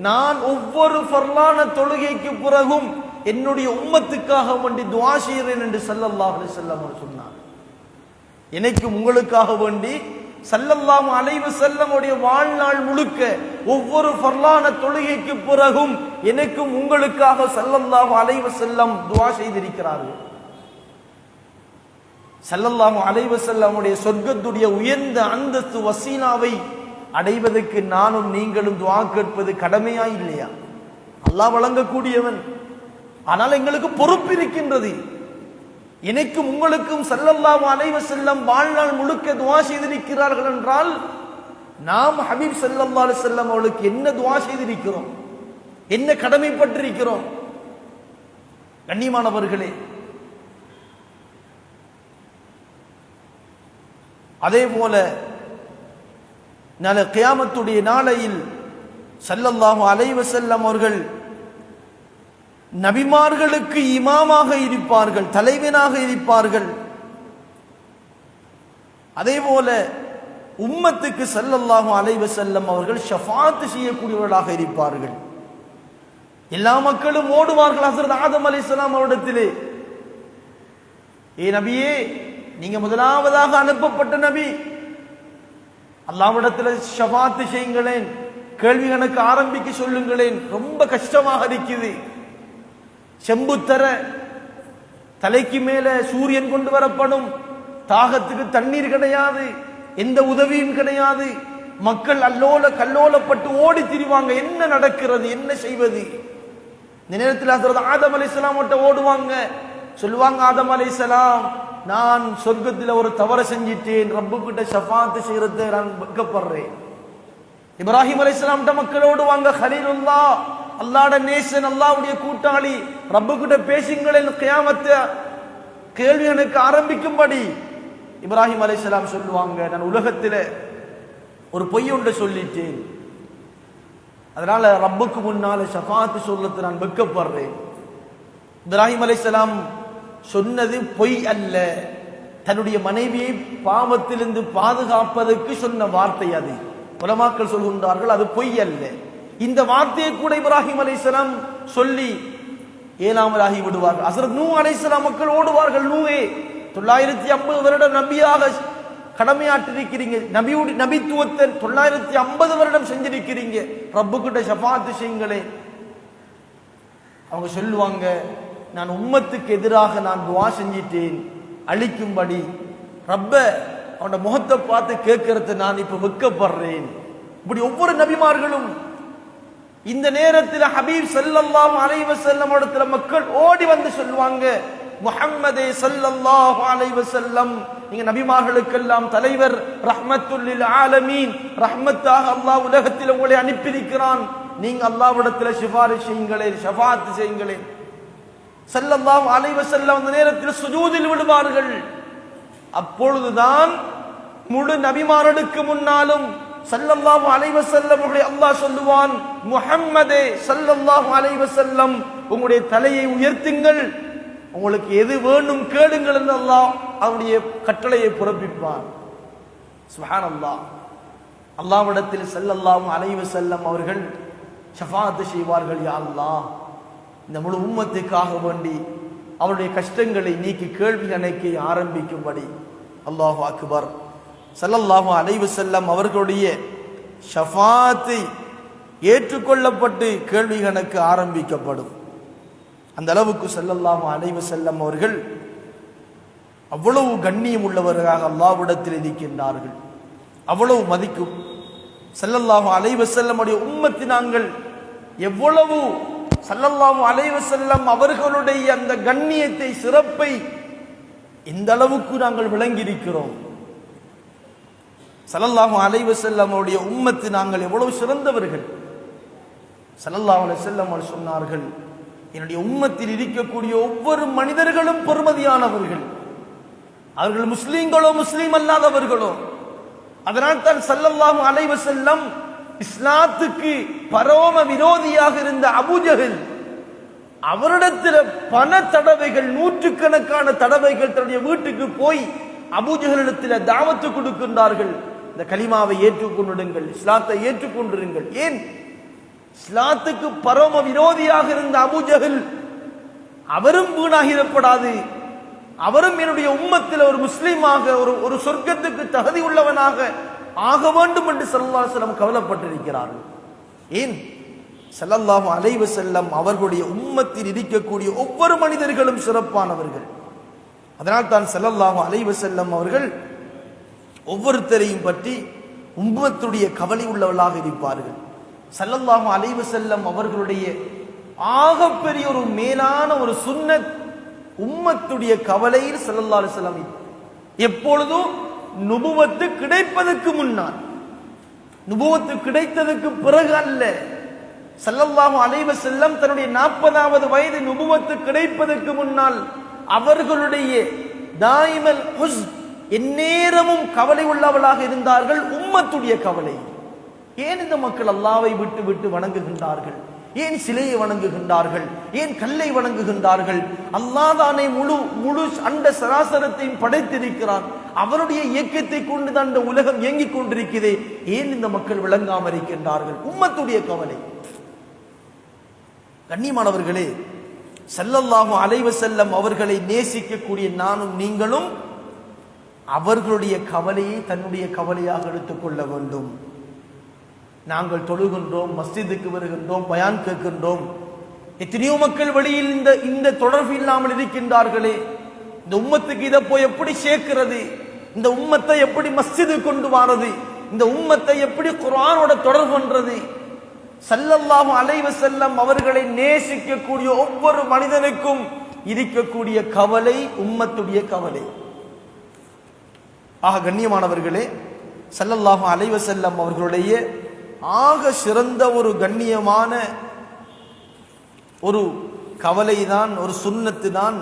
நான் ஒவ்வொரு ஃபர்லான தொழுகைக்கு பிறகும் என்னுடைய உம்மத்துக்காக வேண்டி துஆ செய்கிறேன் என்று ஸல்லல்லாஹு அலைஹி வஸல்லம் சொன்னார். எனக்கு உங்களுக்காக வேண்டி ஸல்லல்லாஹு அலைஹி வஸல்லமுடைய வாழ்நாள் முழுக்க ஒவ்வொரு ஃபர்லான தொழுகைக்கு பிறகும் எனக்கும் உங்களுக்காக ஸல்லல்லாஹு அலைஹி வஸல்லம் துஆ செய்திருக்கிறார்கள். ஸல்லல்லாஹு அலைஹி வஸல்லமுடைய சொர்க்கத்துடைய உயர்ந்த அந்தஸ்து வசீலாவை அடைவதற்கு நானும் நீங்களும் துஆ கேட்பது கடமையா இல்லையா? அல்லாஹ் வழங்கக்கூடியவன். ஆனால் எங்களுக்கு பொறுப்பு இருக்கின்றது. எனக்கும் உங்களுக்கும் ஸல்லல்லாஹு அலைஹி வஸல்லம் வாழ்நாள் முழுக்க துஆ செய்திருக்கிறார்கள் என்றால் நாம் ஹபீப் ஸல்லல்லாஹு அலைஹி வஸல்லம் அவர்களுக்கு என்ன துஆ செய்திருக்கிறோம், என்ன கடமைப்பட்டிருக்கிறோம்? கண்ணியமானவர்களே, அதே போல நாளை கியாமத்துடைய நாளையில் ஸல்லல்லாஹு அலைஹி வஸல்லம் அவர்கள் நபிமார்களுக்கு இமாமாக இருப்பார்கள், தலைவனாக இருப்பார்கள். அதே போல உம்மத்துக்கு ஸல்லல்லாஹு அலைஹி வஸல்லம் அவர்கள் ஷஃபாத் செய்யக்கூடியவர்களாக இருப்பார்கள். எல்லா மக்களும் ஓடுவார்கள் ஹஸரத் ஆதம் அலைஹிஸ்ஸலாம் அவரிடத்திலே, ஏ நபியே, நீங்க முதலாவதாக அனுப்பப்பட்ட நபி, அல்லாஹ்விடத்தில் ஷஃபாத் செய்யுங்களேன், கேள்வி கணக்கு ஆரம்பிக்க சொல்லுங்களேன், ரொம்ப கஷ்டமாக இருக்குது. செம்புத்தர தலைக்கு மேல சூரியன் கொண்டு வரப்படும், தாகத்துக்கு தண்ணீர் கிடையாது, எந்த உதவியும் கிடையாது, மக்கள் அல்லோல கல்லோலப்பட்டு ஓடி திரிவாங்க. என்ன நடக்கிறது, என்ன செய்வது? இந்த நேரத்தில் ஹஜ்ரத் ஆதம் அலைஹிஸ்ஸலாம் ஓடுவாங்க. சொல்லுவாங்க, ஆதம் அலைஹிஸ்ஸலாம், நான் சொர்க்கத்தில் ஒரு தவறு செஞ்சிட்டேன், ரப்பு கிட்ட ஷஃபாத் செய்யறதை நான் வெட்கப்படுறேன். இப்ராஹிம் அலைஹிஸ்ஸலாம் மக்கள் ஓடுவாங்க, கலீலுல்லாஹ், அல்லாஹ்வுடைய நேசன், அல்லாஹ்வுடைய கூட்டாளி, ரப்பு கிட்ட பேசுங்களேன், கியாமத்தை கேள்வி எனக்கு ஆரம்பிக்கும்படி. இப்ராஹிம் அலைஹிஸ்ஸலாம் சொல்லுவாங்க, நான் உலகத்தில் ஒரு பொய் ஒன்று சொல்லிட்டேன், அதனால ரப்புக்கு முன்னால ஷஃபாத் சொல்லத்தை நான் வெட்கப்படுறேன். இப்ராஹிம் அலைஹிஸ்ஸலாம் சொன்னது பொய் அல்ல, தன்னுடைய மனைவியை பாவத்திலிருந்து பாதுகாப்பதற்கு சொன்ன வார்த்தை. அது உலமாக்கள் சொல்கின்றார்கள், அது பொய் அல்ல. இந்த வார்த்தையை கூட இப்ராஹிம் அலைஹிஸ்ஸலாம் சொல்லி ஏனாமலாகி விடுவார்கள். ஹஜ்ரத் நூஹ் அலைஹிஸ்ஸலாம் மக்கள் ஓடுவார்கள், நூஹே 950 வருடம் நபியாக கடமையாற்றிருக்கிறீங்க, நபித்துவத்தை 950 வருடம் செஞ்சிருக்கிறீங்க, ரப்பு கிட்ட ஷஃபாத் செய்யுங்களே. அவங்க சொல்லுவாங்க, நான் உம்மத்துக்கு எதிராக நான் துஆ செஞ்சிட்டேன் அழிக்கும்படி, ரப்ப அவனோட முகத்தை பார்த்து கேட்கறது நான் இப்ப வெட்கப்படுறேன். இப்படி ஒவ்வொரு நபிமார்களும் இந்த நேரத்தில் ஹபீப் ஸல்லல்லாஹு அலைஹி வஸல்லம் இடத்துல மக்கள் ஓடி வந்து சொல்லுவாங்க, முஹம்மதே ஸல்லல்லாஹு அலைஹி வஸல்லம், நீங்க நபிமார்களுக்கெல்லாம் தலைவர், ரஹ்மத்துல் லில் ஆலமீன், ரஹ்மத்தாக அல்லாஹ் உலகத்தில் உங்களை அனுப்பியிருக்கிறான், நீங்க அல்லாஹ்விடத்தில் சிபாரிஷ் செய்யுங்களே, ஷஃபாத் செய்யுங்களே. ஸல்லல்லாஹு அலைஹி வஸல்லம் அந்த நேரத்தில் சுஜூதில் விடுவார்கள். அப்பொழுதுதான் முழு நபிமார்களுக்கு முன்னாலும் ஸல்லல்லாஹு அலைஹி வஸல்லம் அல்லாஹ் சொல்லுவான், முஹம்மதே ஸல்லல்லாஹு அலைஹி வஸல்லம், உங்களுடைய தலையை உயர்த்துங்கள், உங்களுக்கு எது வேண்டும் கேளுங்கள் என்று அல்லாஹ் அவருடைய கட்டளையை பிறப்பிப்பான். சுப்ஹானல்லாஹ். அல்லாஹ்விடத்தில் ஸல்லல்லாஹு அலைஹி வஸல்லம் அவர்கள் ஷஃபாத் செய்வார்கள், யா அல்லாஹ், இந்த முழு உம்மத்துக்காக வேண்டி அவருடைய கஷ்டங்களை நீக்கி கேள்வி கணக்க ஆரம்பிக்கும்படி. அல்லாஹு அக்பர். ஸல்லல்லாஹு அலைஹி வஸல்லம் அவர்களுடைய ஷஃபாத்தை ஏற்றுக்கொள்ளப்பட்டு கேள்வி கணக்கு ஆரம்பிக்கப்படும். அந்த அளவுக்கு ஸல்லல்லாஹு அலைஹி வஸல்லம் அவர்கள் அவ்வளவு கண்ணியம் உள்ளவர்களாக அல்லாஹ்விடத்தில் இருக்கின்றார்கள், அவ்வளவு மதிக்கும். ஸல்லல்லாஹு அலைஹி வஸல்லம் உடைய உம்மத்தை நாங்கள் எவ்வளவு ஸல்லல்லாஹு அலைஹி வஸல்லம் அவர்களுடைய அந்த கண்ணியத்தை, சிறப்பை இந்த அளவுக்கு நாங்கள் விளங்கி இருக்கிறோம். ஸல்லல்லாஹு அலைஹி வஸல்லம் உடைய உம்மத்து நாங்கள் எவ்வளவு சிறந்தவர்கள். ஸல்லல்லாஹு அலைஹி வஸல்லம் அவர்கள் சொன்னார்கள், என்னுடைய உம்மத்தில் இருக்கக்கூடிய ஒவ்வொரு மனிதர்களும் பெருமதியானவர்கள், அவர்கள் முஸ்லீம்களோ முஸ்லீம் அல்லாதவர்களோ. அதனால் தான் ஸல்லல்லாஹு அலைஹி வஸல்லம் இஸ்லாத்துக்கு பரம விரோதியாக இருந்த அபூஜஹல், அவரிடத்தில் பல தடவைகள், நூற்றுக்கணக்கான தடவைகள் தன்னுடைய வீட்டுக்கு போய் அபூஜஹலிடத்தில் தாவத்து கொடுக்கின்றார்கள், இந்த கலிமாவை ஏற்றுக்கொண்டிருங்கள், இஸ்லாத்தை ஏற்றுக்கொண்டிருங்கள். ஏன்? இஸ்லாத்துக்கு பரம விரோதியாக இருந்த அபூஜஹல் அவரும் வீணாகிடப்படாது, அவரும் என்னுடைய உம்மத்தில் ஒரு முஸ்லீமாக, ஒரு சொர்க்கத்துக்கு தகுதி உள்ளவனாக ஆக வேண்டும் என்று ஸல்லல்லாஹு அலைஹி வஸல்லம் கவலைப்பட்டிருக்கிறார்கள். ஏன்? ஸல்லல்லாஹு அலைஹி வஸல்லம் அவர்களுடைய உம்மத்தில் இருக்கக்கூடிய ஒவ்வொரு மனிதர்களும் சிறப்பானவர்கள். அதனால் தான் ஸல்லல்லாஹு அலைஹி வஸல்லம் அவர்கள் ஒவ்வொருத்தரையும் பற்றி உம்மத்துடைய கவலை உள்ளவர்களாக இருப்பார்கள். ஸல்லல்லாஹு அலைஹி வஸல்லம் அவர்களுடைய ஆகப்பெரிய ஒரு மேலான ஒரு சுன்னத் உம்மத்துடைய கவலையில் ஸல்லல்லாஹு அலைஹி வஸல்லம் எப்பொழுதும் நுபுவத்து கிடைப்பதற்கு முன்னால், நுபுவத்து கிடைத்ததற்கு பிறகு அல்ல. ஸல்லல்லாஹு அலைஹி வஸல்லம் தன்னுடைய 40வது வயது நுபுவத்து கிடைப்பதற்கு முன்னால் அவர்களுடைய தாயிமல் ஹுஸ், எந்நேரமும் கவலை உள்ளவளாக இருந்தார்கள், உம்மத்துடைய கவலை. ஏன் இந்த மக்கள் அல்லாஹ்வை விட்டு விட்டு வணங்குகின்றார்கள்? ஏன் சிலையை வணங்குகின்றார்கள்? ஏன் கல்லை வணங்குகின்றார்கள்? அல்லாஹ் தானே முழு அண்ட சராசரத்தையும் படைத்திருக்கிறான், அவருடைய இயக்கத்தை கொண்டுதான் இந்த உலகம் இயங்கிக் கொண்டிருக்கிறதே, ஏன் இந்த மக்கள் விளங்காமல் இருக்கின்றார்கள்? உம்மத்துடைய கவலை. கண்ணியமானவர்களே, ஸல்லல்லாஹு அலைஹி வஸல்லம் அவர்களை நேசிக்கக்கூடிய நானும் நீங்களும் அவர்களுடைய கவலையை தன்னுடைய கவலையாக எடுத்துக்கொள்ள வேண்டும். நாங்கள் தொழுகின்றோம், மஸ்ஜிதுக்கு வருகின்றோம், பயான் கேட்கின்றோம், எத்தனையோ மக்கள் வெளியில் இந்த தொடர்பு இல்லாமல் இருக்கின்றார்களே, இந்த உம்மத்துக்கு இதை போய் எப்படி சேர்க்கிறது? இந்த உம்மத்தை எப்படி மஸ்ஜிது கொண்டு வாரது? இந்த உம்மத்தை எப்படி குர்ஆனோட தொடர்பு பண்றது? ஸல்லல்லாஹு அலைஹி வஸல்லம் அவர்களை நேசிக்கக்கூடிய ஒவ்வொரு மனிதனுக்கும் இருக்கக்கூடிய கவலை உம்மத்துடைய கவலை. ஆக கண்ணியமானவர்களே, ஸல்லல்லாஹு அலைஹி வஸல்லம் அவர்களுடைய ஆக சிறந்த ஒரு கண்ணியமான ஒரு கவலைதான், ஒரு சுன்னத்து தான்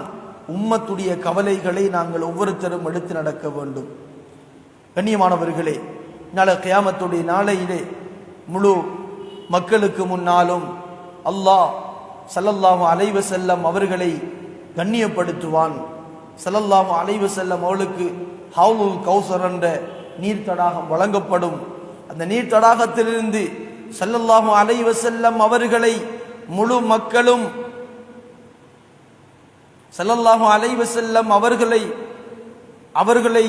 உம்மத்துடைய கவலைகளை நாங்கள் ஒவ்வொருத்தரும் எடுத்து நடக்க வேண்டும். கண்ணியமானவர்களே, நாளை கியாமத்துடைய நாளையிலே முழு மக்களுக்கு முன்னாலும் அல்லாஹ் ஸல்லல்லாஹு அலைஹி வஸல்லம் அவர்களை கண்ணியப்படுத்துவான். ஸல்லல்லாஹு அலைஹி வஸல்லம் அவர்களுக்கு ஹவுலுல் கௌசர் என்ற நீர் தடாகம் வழங்கப்படும். அந்த நீர் தடாகத்திலிருந்து ஸல்லல்லாஹு அலைஹி வஸல்லம் அவர்களை முழு மக்களும் ஸல்லல்லாஹு அலைஹி வஸல்லம் அவர்களை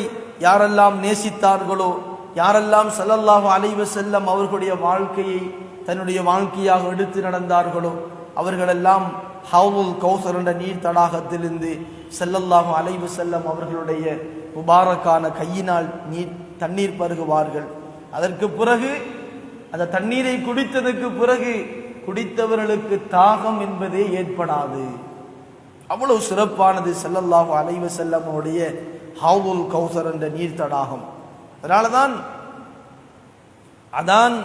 யாரெல்லாம் நேசித்தார்களோ, யாரெல்லாம் ஸல்லல்லாஹு அலைஹி வஸல்லம் அவர்களுடைய வாழ்க்கையை தன்னுடைய வாழ்க்கையாக எடுத்து நடந்தார்களோ, அவர்களெல்லாம் ஹவுலுல் கௌசர் என்ற நீர் தடாகத்திலிருந்து ஸல்லல்லாஹு அலைஹி வஸல்லம் அவர்களுடைய முபாரக்கான கையினால் தண்ணீர் பருகுவார்கள். அதற்கு பிறகு அந்த தண்ணீரை குடித்ததற்கு பிறகு குடித்தவர்களுக்கு தாகம் என்பதே ஏற்படாது. அவ்வளவு சிறப்பானது ஸல்லல்லாஹு அலைஹி வஸல்லம் உடைய ஹவுலுல் கௌசர் என்ற நீர் தடாகம். அதனாலதான் அதான்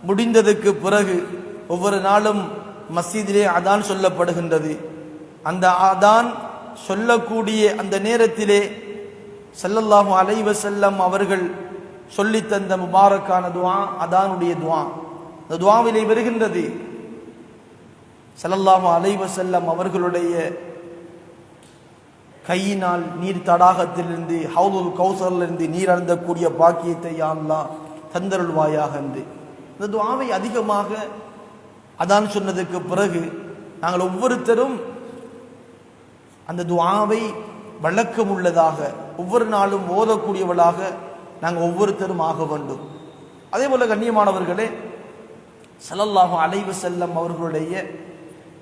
முடிந்ததுக்கு பிறகு ஒவ்வொரு நாளும் மஸ்ஜிதிலே அதான் சொல்லப்படுகின்றது. அந்த அதான் சொல்லக்கூடிய அந்த நேரத்திலே ஸல்லல்லாஹு அலைஹி வஸல்லம் அவர்கள் சொல்லி தந்த முபாரக்கான துஆ அதானுடைய துஆ. அந்த துஆவிலே வருகின்றது, ஸல்லல்லாஹு அலைஹி வஸல்லம் அவர்களுடைய கையினால் நீர் தடாகத்திலிருந்து ஹவுலுல் கௌசரிலிருந்து நீர் அருந்தக்கூடிய பாக்கியத்தை யா அல்லாஹ் தந்தருள்வாயாக என்று இந்த துஆவை அதிகமாக அதான் சொன்னதுக்கு பிறகு நாங்கள் ஒவ்வொருத்தரும் அந்த துஆவை வழக்கம் உள்ளதாக ஒவ்வொரு நாளும் ஓதக்கூடியவளாக நாங்கள் ஒவ்வொருத்தரும் ஆக வேண்டும். அதே போல கண்ணியமானவர்களே, ஸல்லல்லாஹு அலைஹி வஸல்லம் அவர்களுடைய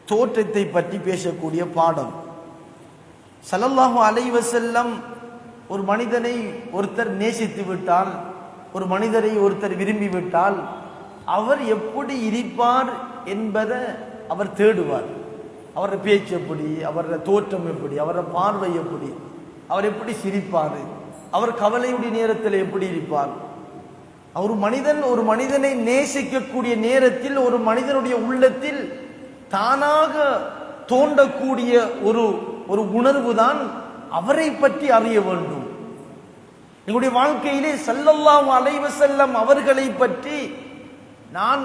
தோற்றத்தை பற்றி பேசக்கூடிய பாடம். ஸல்லல்லாஹு அலைஹி வஸல்லம் ஒரு மனிதனை ஒருத்தர் நேசித்து விட்டால், ஒரு மனிதரை ஒருத்தர் விரும்பி விட்டால் அவர் எப்படி இருப்பார் என்பதை அவர் தேடுவார். அவருடைய பேச்சு எப்படி, அவருடைய தோற்றம் எப்படி, அவருடைய பார்வை எப்படி, அவர் எப்படி சிரிப்பார், அவர் கவலையுடைய நேரத்தில் எப்படி இருப்பார். ஒரு மனிதனை நேசிக்கக்கூடிய நேரத்தில் ஒரு மனிதனுடைய உள்ளத்தில் தானாக தோண்டக்கூடிய ஒரு உணர்வு தான் அவரை பற்றி அறிய வேண்டும். எங்களுடைய வாழ்க்கையிலே ஸல்லல்லாஹு அலைஹி வஸல்லம் அவர்களை பற்றி நான்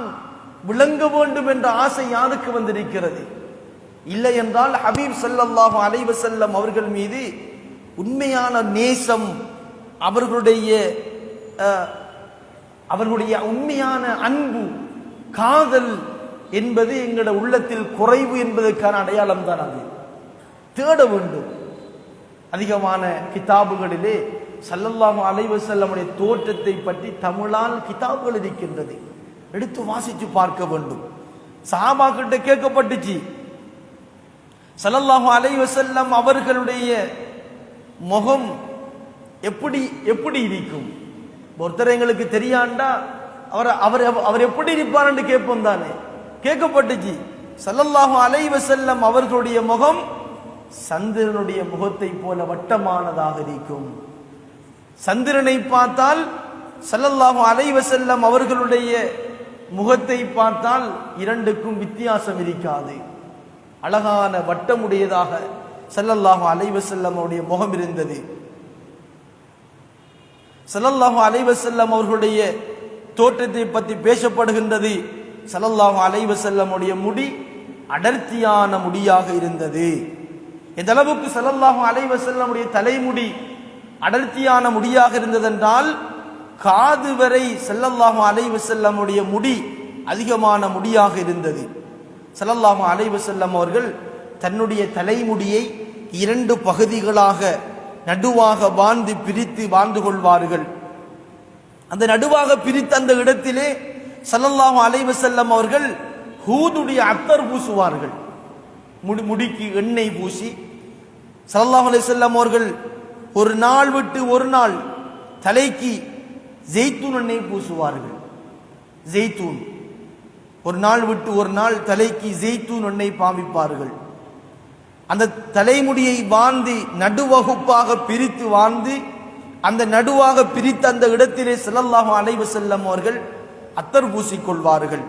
விளங்க வேண்டும் என்ற ஆசை யாருக்கு வந்திருக்கிறது? இல்லை என்றால் ஹபீப் ஸல்லல்லாஹு அலைஹி வஸல்லம் அவர்கள் மீது உண்மையான நேசம், அவர்களுடைய உண்மையான அன்பு, காதல் என்பது எங்களுடைய உள்ளத்தில் குறைவு என்பதற்கான அடையாளம் தான். அது தேட வேண்டும். அதிகமான கிதாபுகளிலே ஸல்லல்லாஹு அலைஹி வஸல்லமுடைய தோற்றத்தை பற்றி தமிழால் கிதாபுகள் இருக்கின்றது. எடுத்து வாசித்து பார்க்க வேண்டும். சஹாபாக்கிட்ட கேட்கப்பட்டுச்சு, ஸல்லல்லாஹு அலைஹி வஸல்லம் அவர்களுடைய முகம் எப்படி இருக்கும்? ஒருத்தர் எங்களுக்கு தெரியாண்டா அவர் எப்படி இருப்பார் என்று கேட்போம் தானே. கேட்கப்பட்டுச்சு, ஸல்லல்லாஹு அலைஹி வஸல்லம் அவர்களுடைய முகம் சந்திரனுடைய முகத்தை போல வட்டமானதாக இருக்கும். சந்திரனை பார்த்தால் ஸல்லல்லாஹு அலைஹி வஸல்லம் அவர்களுடைய முகத்தை பார்த்தால் இரண்டுக்கும் வித்தியாசம் இருக்காது. அழகான வட்டமுடையதாக ஸல்லல்லாஹு அலைஹி வஸல்லம் அவருடைய முகம் இருந்தது. ஸல்லல்லாஹு அலைஹி வஸல்லம் அவர்களுடைய தோற்றத்தை பற்றி பேசப்படுகின்றது. ஸல்லல்லாஹு அலைஹி வஸல்லம் உடைய முடி அடர்த்தியான முடியாக இருந்தது. எந்த அளவுக்கு ஸல்லல்லாஹு அலைஹி வஸல்லம் உடைய தலைமுடி அடர்த்தியான முடியாக இருந்ததென்றால் காது வரை ஸல்லல்லாஹு அலைஹி வஸல்லம் உடைய முடி அதிகமான முடியாக இருந்தது. ஸல்லல்லாஹு அலைஹி வஸல்லம் அவர்கள் தன்னுடைய தலைமுடியை இரண்டு பகுதிகளாக நடுவாக பிரித்து வாழ்ந்து கொள்வார்கள். அந்த நடுவாக பிரித்த அந்த இடத்திலே ஸல்லல்லாஹு அலைஹி வஸல்லம் அவர்கள் ஹூதுடைய அத்தர் பூசுவார்கள். முடிக்கு எண்ணெய் பூசி ஸல்லல்லாஹு அலைஹி வஸல்லம் அவர்கள் ஒரு நாள் விட்டு ஒரு நாள் தலைக்கு ஜெய்தூன் எண்ணெய் பூசுவார்கள். ஜெய்தூன் ஒரு நாள் விட்டு ஒரு நாள் தலைக்கு ஜெய்தூன் எண்ணெய் பாவிப்பார்கள். அந்த தலைமுடியை வாந்தி நடுவகுப்பாக பிரித்து வாந்தி அந்த நடுவாக பிரித்த அந்த இடத்திலே ஸல்லல்லாஹு அலைஹி வஸல்லம் அவர்கள் அத்தர் பூசிக்கொள்வார்கள்.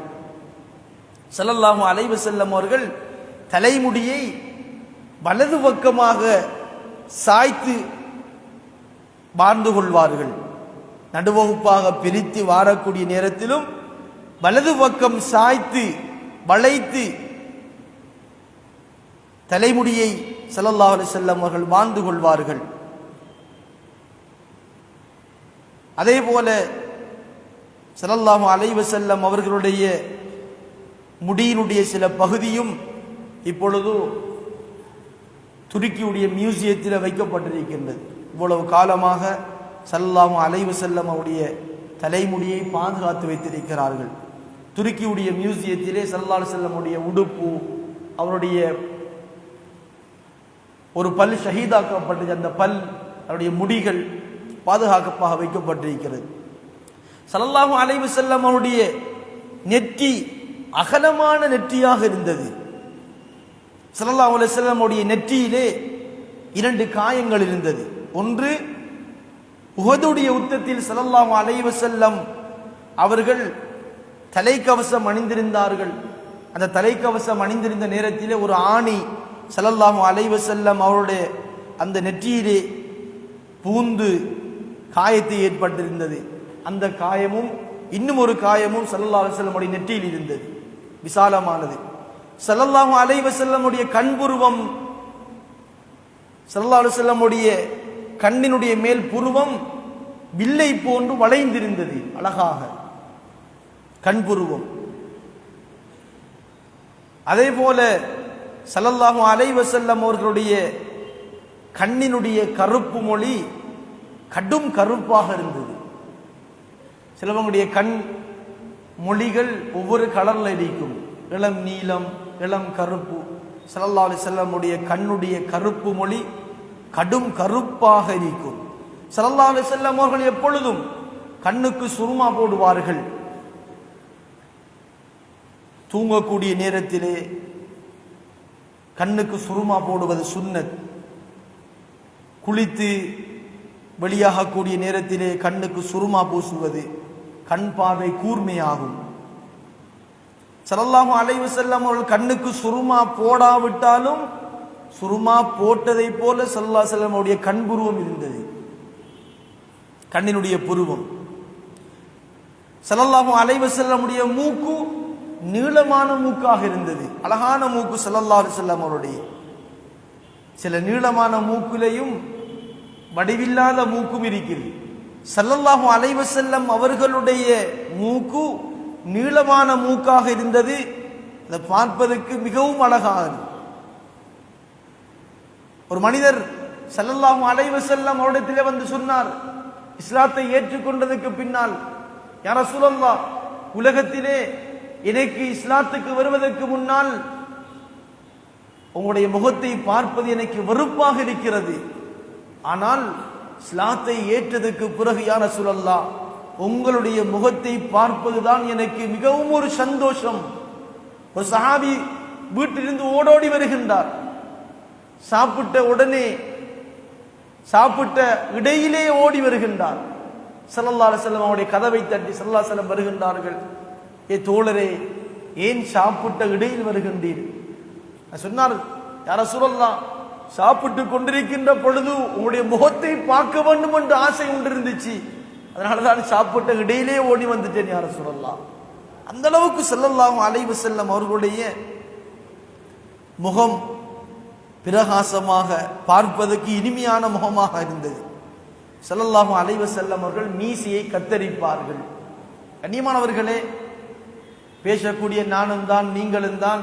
ஸல்லல்லாஹு அலைஹி வஸல்லம் அவர்கள் தலைமுடியை வலது பக்கமாக சாய்த்து வார்ந்து கொள்வார்கள். நடுவகுப்பாக பிரித்து வாரக்கூடிய நேரத்திலும் வலது பக்கம் சாய்த்து வளைத்து தலைமுடியை ஸல்லல்லாஹு அலைஹி வஸல்லம் அவர்கள் வாழ்ந்து கொள்வார்கள். அதே போல ஸல்லல்லாஹு அலைஹி வஸல்லம் அவர்களுடைய முடியினுடைய சில பகுதியும் இப்பொழுது துருக்கியுடைய மியூசியத்தில் வைக்கப்பட்டிருக்கின்றது. இவ்வளவு காலமாக ஸல்லல்லாஹு அலைஹி வஸல்லம் அவருடைய தலைமுடியை பாதுகாத்து வைத்திருக்கிறார்கள். துருக்கியுடைய மியூசியத்திலே ஸல்லல்லாஹு அலைஹி வஸல்லம் உடைய உடுப்பு, அவருடைய ஒரு பல் ஷஹீதாக்கப்பட்டது, அந்த பல், அவருடைய முடிகள் பாதுகாப்பாக வைக்கப்பட்டிருக்கிறது. ஸல்லல்லாஹு அலைஹி வஸல்லம் அவருடைய நெற்றி அகலமான நெற்றியாக இருந்தது. ஸல்லல்லாஹு அலைஹி வஸல்லம் உடைய நெற்றியிலே 2 காயங்கள் இருந்தது. ஒன்று, உஹதுடைய யுத்தத்தில் ஸல்லல்லாஹு அலைஹி வஸல்லம் அவர்கள் தலைக்கவசம் அணிந்திருந்தார்கள். அந்த தலைக்கவசம் அணிந்திருந்த நேரத்திலே ஒரு ஆணி ஸல்லல்லாஹு அலைஹி வஸல்லம் அவருடைய அந்த நெற்றியிலே பூந்து காயத்தை ஏற்பட்டிருந்தது. அந்த காயமும் இன்னும் ஒரு காயமும் ஸல்லல்லாஹு அலைஹி வஸல்லம் உடைய நெற்றியில் இருந்தது, விசாலமானது. ஸல்லல்லாஹு அலைஹி வஸல்லம் உடைய கண்புருவம், ஸல்லல்லாஹு அலைஹி வஸல்லம் உடைய கண்ணினுடைய மேல் புருவம் வில்லை போன்று வளைந்திருந்தது, அழகாக கண்புருவம். அதே போல ஸல்லல்லாஹு அலைஹி வஸல்லம் அவர்களுடைய கண்ணினுடைய கருப்பு மொழி கடும் கருப்பாக இருந்தது. சிலவங்களுடைய கண் மொழிகள் ஒவ்வொரு கலர்ல இருக்கும், இளம் நீலம், இளம் கருப்பு. ஸல்லல்லாஹு அலைஹி வஸல்லம் உடைய கண்ணுடைய கருப்பு மொழி கடும் கருப்பாக இருக்கும். ஸல்லல்லாஹு அலைஹி வஸல்லம் அவர்கள் எப்பொழுதும் கண்ணுக்கு சுருமா போடுவார்கள். தூங்கக்கூடிய நேரத்திலே கண்ணுக்கு சுருமா போடுவது சுன்னத். குளித்து வெளியாகக்கூடிய நேரத்திலே கண்ணுக்கு சுருமா பூசுவது கண் பார்வை கூர்மையாகும். ஸல்லல்லாஹு அலைஹி வஸல்லம் அவர்கள் கண்ணுக்கு சுருமா போடாவிட்டாலும் சுருமா போட்டதை போல ஸல்லல்லாஹு அலைஹி வஸல்லம் அவருடைய கண்புருவம் இருந்தது, கண்ணினுடைய புருவம். ஸல்லல்லாஹு அலைஹி வஸல்லம் உடைய மூக்கு நீளமான மூக்காக இருந்தது, அழகான மூக்கு ஸல்லல்லாஹு அலைஹி வஸல்லம் அவருடைய. சில நீளமான மூக்கிலையும் வடிவில்லாத மூக்கும் இருக்கிறது. ஸல்லல்லாஹு அலைஹி வஸல்லம் அவர்களுடைய மூக்கு நீளமான மூக்காக இருந்தது, அதை பார்ப்பதற்கு மிகவும் அழகானது. ஒரு மனிதர் ஸல்லல்லாஹு அலைஹி வஸல்லம் அவரிடத்திலே வந்து சொன்னார், இஸ்லாத்தை ஏற்றுக்கொண்டதற்கு பின்னால், யா ரசூலல்லாஹ், உலகத்திலே எனக்கு இஸ்லாத்துக்கு வருவதற்கு முன்னால் உங்களுடைய முகத்தை பார்ப்பது எனக்கு வெறுப்பாக இருக்கிறது. ஆனால் இஸ்லாத்தை ஏற்றதற்கு பிறகு யா ரசூலல்லாஹ், உங்களுடைய முகத்தை பார்ப்பதுதான் எனக்கு மிகவும் ஒரு சந்தோஷம். ஒரு சஹாபி வீட்டிலிருந்து ஓடோடி வருகின்றார். சாப்பிட்ட உடனே, சாப்பிட்ட இடையிலே ஓடி வருகின்றார். ஸல்லல்லாஹு அலைஹி வஸல்லம் அவருடைய கதவை தட்டி ஸல்லல்லாஹு அலைஹி வஸல்லம் வருகின்றார்கள். ஏ தோழரே, ஏன் சாப்பிட்ட இடையில் வருகின்றீர்? சொன்னார், யா ரசூலல்லாஹ், சாப்பிட்டு கொண்டிருக்கின்ற பொழுது உங்களுடைய முகத்தை பார்க்க வேண்டும் என்று ஆசை கொண்டிருந்துச்சு, அதனாலதான் சாப்பிட்ட இடையிலே ஓடி வந்துட்டேன் யா ரசூலல்லாஹ். அந்த அளவுக்கு ஸல்லல்லாஹு அலைஹி வஸல்லம் அவர்களுடைய முகம் பிரகாசமாக, பார்ப்பதற்கு இனிமையான முகமாக இருந்தது. ஸல்லல்லாஹு அலைஹி வஸல்லம் அவர்கள் மீசையை கத்தரிப்பார்கள். கண்ணியமானவர்களே, பேசக்கூடிய நானும் தான் நீங்களும் தான்.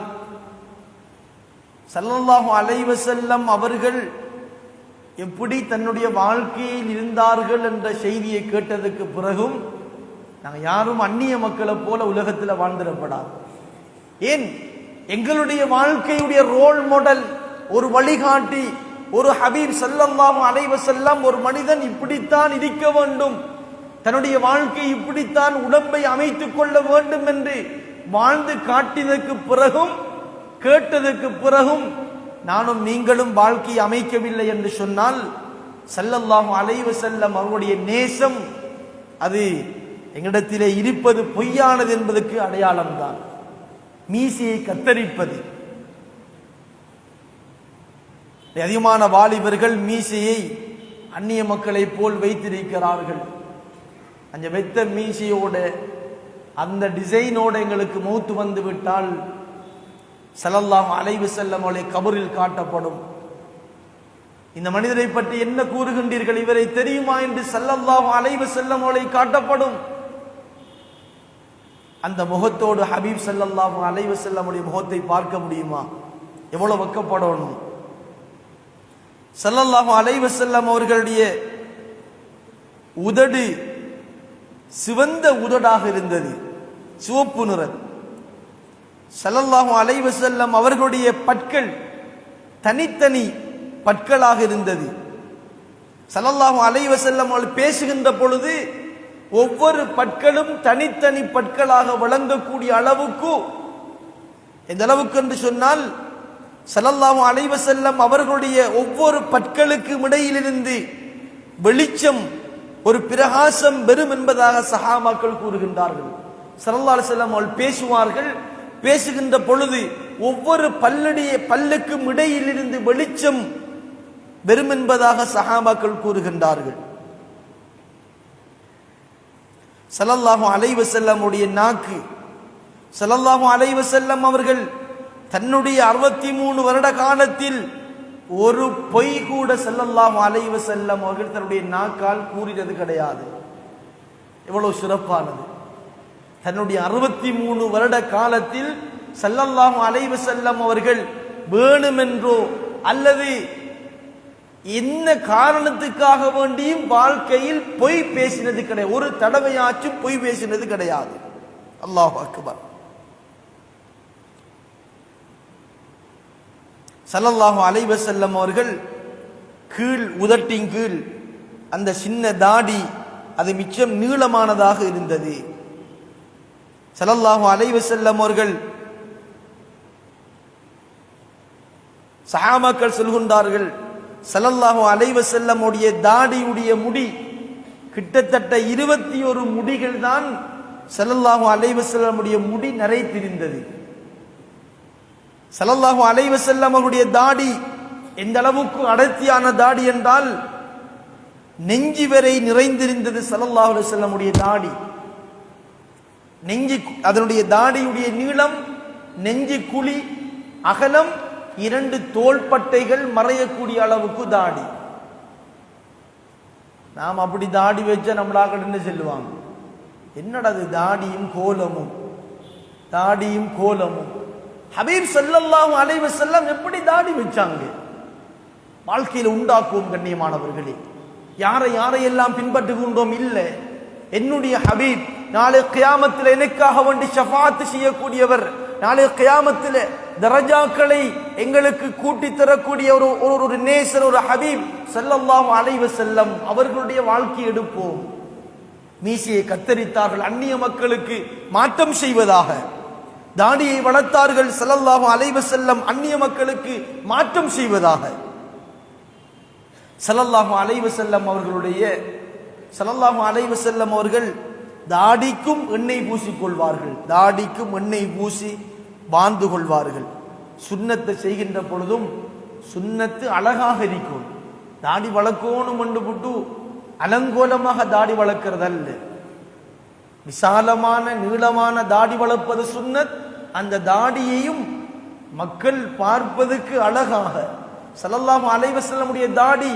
ஸல்லல்லாஹு அலைஹி வஸல்லம் அவர்கள் எப்படி தன்னுடைய வாழ்க்கையில் இருந்தார்கள் என்ற செய்தியை கேட்டதுக்கு பிறகும் நாங்கள் யாரும் அந்நிய மக்களை போல உலகத்தில் வாழ்ந்திடப்படாது. ஏன், எங்களுடைய வாழ்க்கையுடைய ரோல் மாடல், ஒரு வழிகாட்டி, ஒரு ஹபீப் ஸல்லல்லாஹு அலைஹி வஸல்லம், ஒரு மனிதன் இப்படித்தான் இருக்க வேண்டும், தன்னுடைய வாழ்க்கை இப்படித்தான் உடம்பை அமைத்துக் கொள்ள வேண்டும் என்று வாழ்ந்து காட்டியதற்கு பிறகும் கேட்டதற்கு பிறகும் நானும் நீங்களும் வாழ்க்கையை அமைக்கவில்லை என்று சொன்னால் ஸல்லல்லாஹு அலைஹி வஸல்லம் அவருடைய நேசம் அது எங்களிடத்திலே இருப்பது பொய்யானது என்பதற்கு அடையாளம்தான். மீசையை கத்தரிப்பது. அதிகமான வாலிபர்கள் மீசையை அந்நிய மக்களை போல் வைத்திருக்கிறார்கள். அந்த வெத்த மீசையோட அந்த டிசைனோட எங்களுக்கு மௌத்து வந்து விட்டால் ஸல்லல்லாஹு அலைஹி வஸல்லம் அவர்களை கபரில் காட்டப்படும். இந்த மனிதரை பற்றி என்ன கூறுகின்றீர்கள், இவரை தெரியுமா என்று ஸல்லல்லாஹு அலைஹி வஸல்லம் அவர்களை காட்டப்படும். அந்த முகத்தோடு ஹபீப் ஸல்லல்லாஹு அலைஹி வஸல்லம் உடைய முகத்தை பார்க்க முடியுமா? எவ்வளவு வெட்கப்படணும். ஸல்லல்லாஹு அலைஹி வஸல்லம் அவர்களுடைய உதடு சிவந்த உதடாக இருந்தது, சிவப்பு நிறம். ஸல்லல்லாஹு அலைஹி வஸல்லம் அவர்களுடைய பற்கள் தனித்தனி பற்களாக இருந்தது. ஸல்லல்லாஹு அலைஹி வஸல்லம் அவர்கள் பேசுகின்ற பொழுது ஒவ்வொரு பற்களும் தனித்தனி பற்களாக வழங்கக்கூடிய அளவுக்கு, எந்த அளவுக்கு என்று சொன்னால் ஸல்லல்லாஹு அலைஹி வஸல்லம் அவர்களுடைய ஒவ்வொரு பற்களுக்கு இடையிலிருந்து வெளிச்சம், ஒரு பிரகாசம் பெறும் என்பதாக சஹாபாக்கள் கூறுகின்றார்கள். ஸல்லல்லாஹு அலைஹி வஸல்லம் அவர்கள் பேசுவார்கள். பேசுகின்ற பொழுது ஒவ்வொரு பல்லுக்கும் இடையிலிருந்து வெளிச்சம் பெறும் என்பதாக சஹாபாக்கள் கூறுகின்றார்கள். ஸல்லல்லாஹு அலைஹி வஸல்லம் உடைய நாக்கு, ஸல்லல்லாஹு அலைஹி வஸல்லம் அவர்கள் தன்னுடைய 63 வருட காலத்தில் ஒரு பொய் கூட ஸல்லல்லாஹு அலைஹி வஸல்லம் அவர்கள் தன்னுடைய நாக்கால் கூறினது கிடையாது. எவ்வளவு சிறப்பானது. தன்னுடைய 63 வருட காலத்தில் ஸல்லல்லாஹு அலைஹி வஸல்லம் அவர்கள் வேணுமென்றோ அல்லது என்ன காரணத்துக்காக வேண்டியும் வாழ்க்கையில் பொய் பேசினது கிடையாது. ஒரு தடவையாச்சும் பொய் பேசினது கிடையாது. அல்லாஹு அக்பர். ஸல்லல்லாஹு அலைஹி வஸல்லம் அவர்கள் கீழ் உதட்டின் கீழ் அந்த சின்ன தாடி அது மிச்சம் நீளமானதாக இருந்தது. ஸல்லல்லாஹு அலைஹி வஸல்லம் அவர்கள் சஹாபாக்கள் சொல்கின்றார்கள், ஸல்லல்லாஹு அலைஹி வஸல்லம் உடைய தாடியுடைய முடி கிட்டத்தட்ட 21 முடிகள் தான் ஸல்லல்லாஹு அலைஹி வஸல்லம் உடைய முடி நரைத்திருந்தது. ஸல்லல்லாஹு அலைஹி வஸல்லம் அவருடைய தாடி எந்த அளவுக்கு அடர்த்தியான தாடி என்றால் நெஞ்சி வரை நிறைந்திருந்தது. ஸல்லல்லாஹு அலைஹி வஸல்லம் உடைய தாடி நெஞ்சி, அதனுடைய தாடியுடைய நீளம், நெஞ்சி குழி அகலம் 2 தோள்பட்டைகள் மறையக்கூடிய அளவுக்கு தாடி. நாம் அப்படி தாடி வச்சா நம்மளாக என்ன சொல்லுவாங்க, என்னடா அது தாடியும் கோலமும், தாடியும் கோலமும். ஹபீப் ஸல்லல்லாஹு அலைஹி வஸல்லம் எப்படி தாடி வச்சாங்க? வாழ்க்கையில் உண்டாக்குவோம் கண்ணியமானவர்களே. யாரையெல்லாம் பின்பற்றுகின்றோம்? இல்லை, என்னுடைய ஹபீப் நாளை கியாமத்தில் எனக்காக வேண்டி ஷஃபாத் செய்யக்கூடியவர், நாளை கியாமத்தில் தரஜாக்களை எங்களுக்கு கூட்டி தரக்கூடிய ஒரு நேசர், ஒரு ஹபீப் ஸல்லல்லாஹு அலைஹி வஸல்லம் அவர்களுடைய வாழ்க்கை எடுப்போம். மீசையை கத்தரித்தார்கள் அந்நிய மக்களுக்கு மாற்றம் செய்வதாக. தாடியை வளர்த்தார்கள் ஸல்லல்லாஹு அலைஹி வஸல்லம் அந்நிய மக்களுக்கு மாற்றம் செய்வதாக. ஸல்லல்லாஹு அலைஹி வஸல்லம் அவர்கள் தாடிக்கும் எண்ணெய் பூசிக்கொள்வார்கள், தாடிக்கும் எண்ணெய் பூசி வாழ்ந்து கொள்வார்கள். சுன்னத்தை செய்கின்ற பொழுதும் சுன்னத்து அழகாக இருக்கும். தாடி வளர்க்கணும் என்று போட்டு அலங்கோலமாக தாடி வளர்க்கிறதல்ல. விசாலமான நீளமான தாடி வளர்ப்பது சுன்னத். அந்த தாடியையும் மக்கள் பார்ப்பதற்கு அழகாக. ஸல்லல்லாஹு அலைஹி வஸல்லம் உடைய தாடி,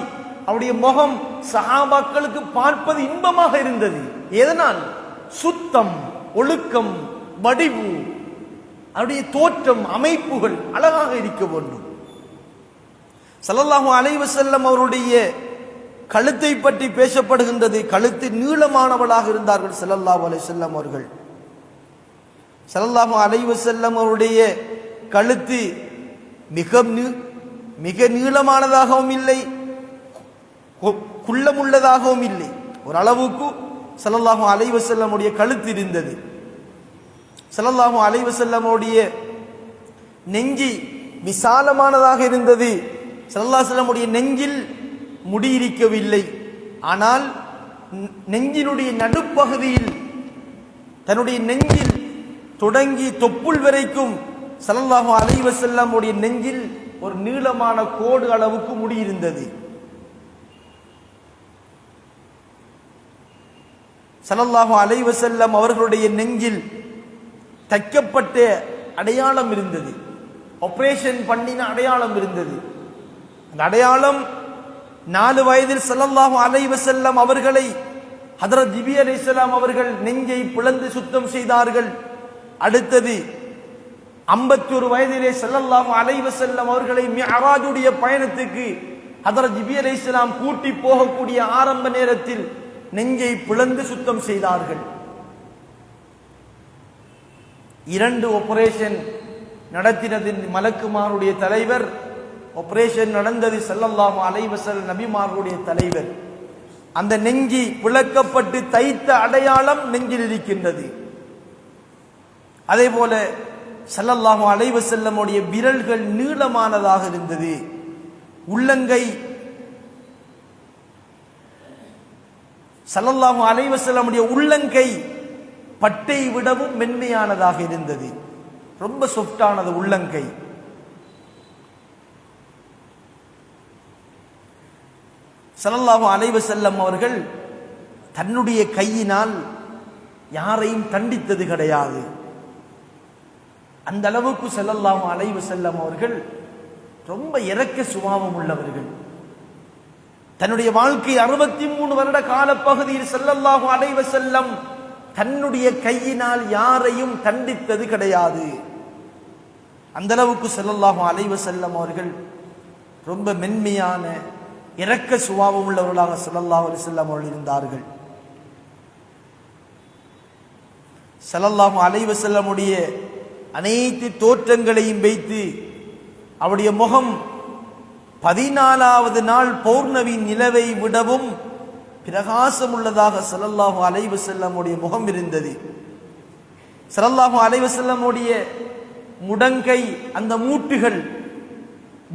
அவருடைய முகம் சஹாபாக்களுக்கு பார்ப்பது இன்பமாக இருந்தது. எதனால்? சுத்தம், ஒழுக்கம், வடிவு, அவருடைய தோற்றம், அமைப்புகள் அழகாக இருக்க வேண்டும். ஸல்லல்லாஹு அலைஹி வஸல்லம் அவருடைய கழுத்தை பற்றி பேசப்படுகின்றது. கழுத்து நீளமானவளாக இருந்தார்கள் ஸல்லல்லாஹு அலைஹி வஸல்லம் அவர்கள். ஸல்லல்லாஹு அலைஹி வஸல்லம் அவருடைய கழுத்து மிக நீளமானதாகவும் இல்லை, குள்ளமுள்ளதாகவும் இல்லை, ஒரு அளவுக்கு ஸல்லல்லாஹு அலைஹி வஸல்லமுடைய கழுத்து இருந்தது. ஸல்லல்லாஹு அலைஹி வஸல்லமுடைய நெஞ்சி விசாலமானதாக இருந்தது. ஸல்லல்லாஹு அலைஹி வஸல்லமுடைய நெஞ்சில் முடி இருக்கவில்லை. ஆனால் நெஞ்சினுடைய நடுப்பகுதியில் தன்னுடைய நெஞ்சில் தொடங்கி தொப்புள் வரைக்கும் ஸல்லல்லாஹு அலைஹி வஸல்லமுடைய நெஞ்சில் ஒரு நீளமான கோடு அளவுக்கு முடி இருந்தது. ஸல்லல்லாஹு அலைஹி வஸல்லம் அவர்களுடைய நெஞ்சில் தைக்கப்பட்ட அடையாளம் இருந்தது. ஆபரேஷன் பண்ணின அடையாளம் இருந்தது. அந்த அடையாளம் 4 வயதில் ஸல்லல்லாஹு அலைஹி வஸல்லம் அவர்களை ஹஜ்ரத் ஜிப்ரீல் அலைஹிஸ்ஸலாம் அவர்கள் நெஞ்சை பிளந்து சுத்தம் செய்தார்கள். அடுத்தது 51 வயதிலே ஸல்லல்லாஹு அலைஹி வஸல்லம் அவர்களை மிஅராஜுடைய பயணத்துக்கு ஹஜ்ரத் ஜிப்ரீல் அலைஹிஸ்ஸலாம் கூட்டி போகக்கூடிய ஆரம்ப நேரத்தில் நெஞ்சை பிளந்து சுத்தம் செய்தார்கள். 2 ஆபரேஷன் நடத்தினது மலக்குமாருடைய தலைவர். ஆபரேஷன் நடந்தது ஸல்லல்லாஹு அலைஹி வஸல்லம் நபிமார்களுடைய தலைவர். அந்த நெஞ்சி பிளக்கப்பட்டு தைத்த அடையாளம் நெஞ்சில் இருக்கின்றது. அதே போல ஸல்லல்லாஹு அலைஹி வஸல்லமுடைய விரல்கள் நீளமானதாக இருந்தது. உள்ளங்கை ஸல்லல்லாஹு அலைஹி வஸல்லமுடைய உள்ளங்கை பட்டை விடவும் மென்மையானதாக இருந்தது. ரொம்ப சாஃப்டானது உள்ளங்கை. ஸல்லல்லாஹு அலைஹி வஸல்லம் அவர்கள் தன்னுடைய கையினால் யாரையும் தண்டித்தது கிடையாது. அந்த அளவுக்கு ஸல்லல்லாஹு அலைஹி வஸல்லம் அவர்கள் ரொம்ப இரக்க சுபாவம் உள்ளவர்கள். தன்னுடைய வாழ்க்கை 63 வருட கால பகுதியில் ஸல்லல்லாஹு அலைஹி வஸல்லம் தன்னுடைய கையினால் யாரையும் தண்டித்தது கிடையாது. அந்த அளவுக்கு ஸல்லல்லாஹு அலைஹி வஸல்லம் அவர்கள் ரொம்ப மென்மையான இரக்க சுபாவம் உள்ளவர்களாக ஸல்லல்லாஹு அலைஹி வஸல்லம் அவர்கள் இருந்தார்கள். ஸல்லல்லாஹு அலைஹி வஸல்லமுடைய அனைத்து தோற்றங்களையும் வைத்து அவருடைய முகம் 14வது நாள் பௌர்ணமி நிலவை விடவும் பிரகாசம் உள்ளதாக ஸல்லல்லாஹு அலைஹி வஸல்லமுடைய முகம் இருந்தது. ஸல்லல்லாஹு அலைஹி வஸல்லமுடைய முடங்கை, அந்த மூட்டுகள்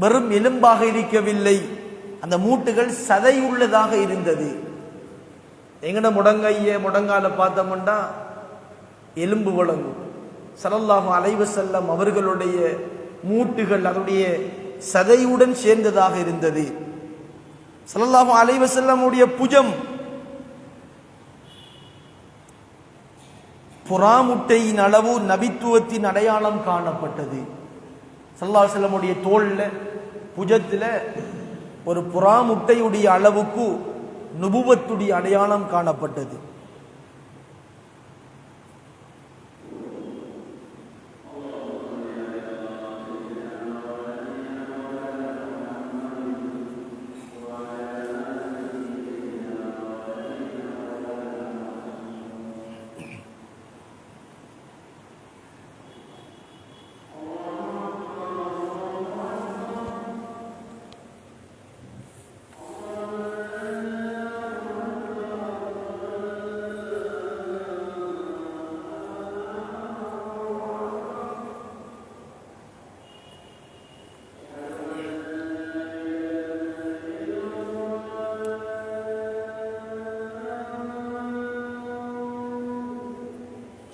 வெறும் எலும்பாக இருக்கவில்லை, அந்த மூட்டுகள் சதை உள்ளதாக இருந்தது. எங்கட முடங்கால பார்த்தோம்னா எலும்பு வழங்கும். ஸல்லல்லாஹு அலைஹி வஸல்லம் அவர்களுடைய மூட்டுகள் அதனுடைய சதையுடன் சேர்ந்ததாக இருந்தது. ஸல்லல்லாஹு அலைஹி வஸல்லமுடைய புஜம் புறாமுட்டையின் அளவு நபித்துவத்தின் அடையாளம் காணப்பட்டது. ஸல்லல்லாஹு அலைஹி வஸல்லமுடைய தோல்ல புஜத்துல ஒரு புறாமுட்டையுடைய அளவுக்கு நுபுவத்துடைய அடையாளம் காணப்பட்டது.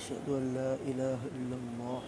أشهد أن لا إله إلا الله.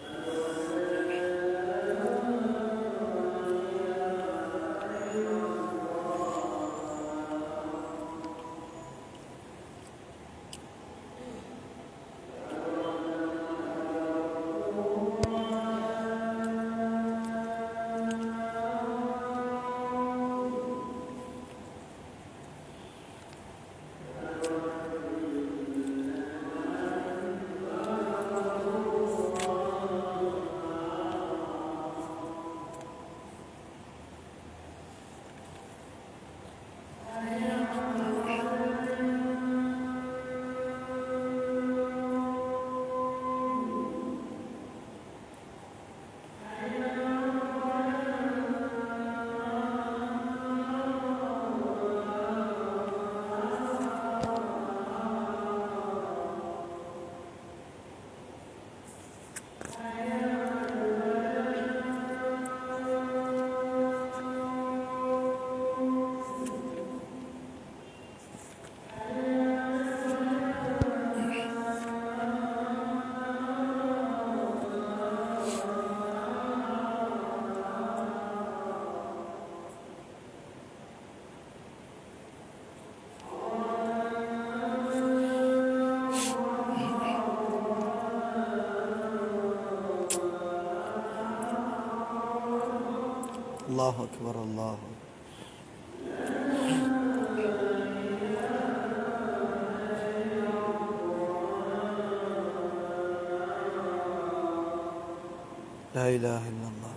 அல்லாஹ் அக்பர் அல்லாஹ். லா இலாஹ இல்லல்லாஹ்.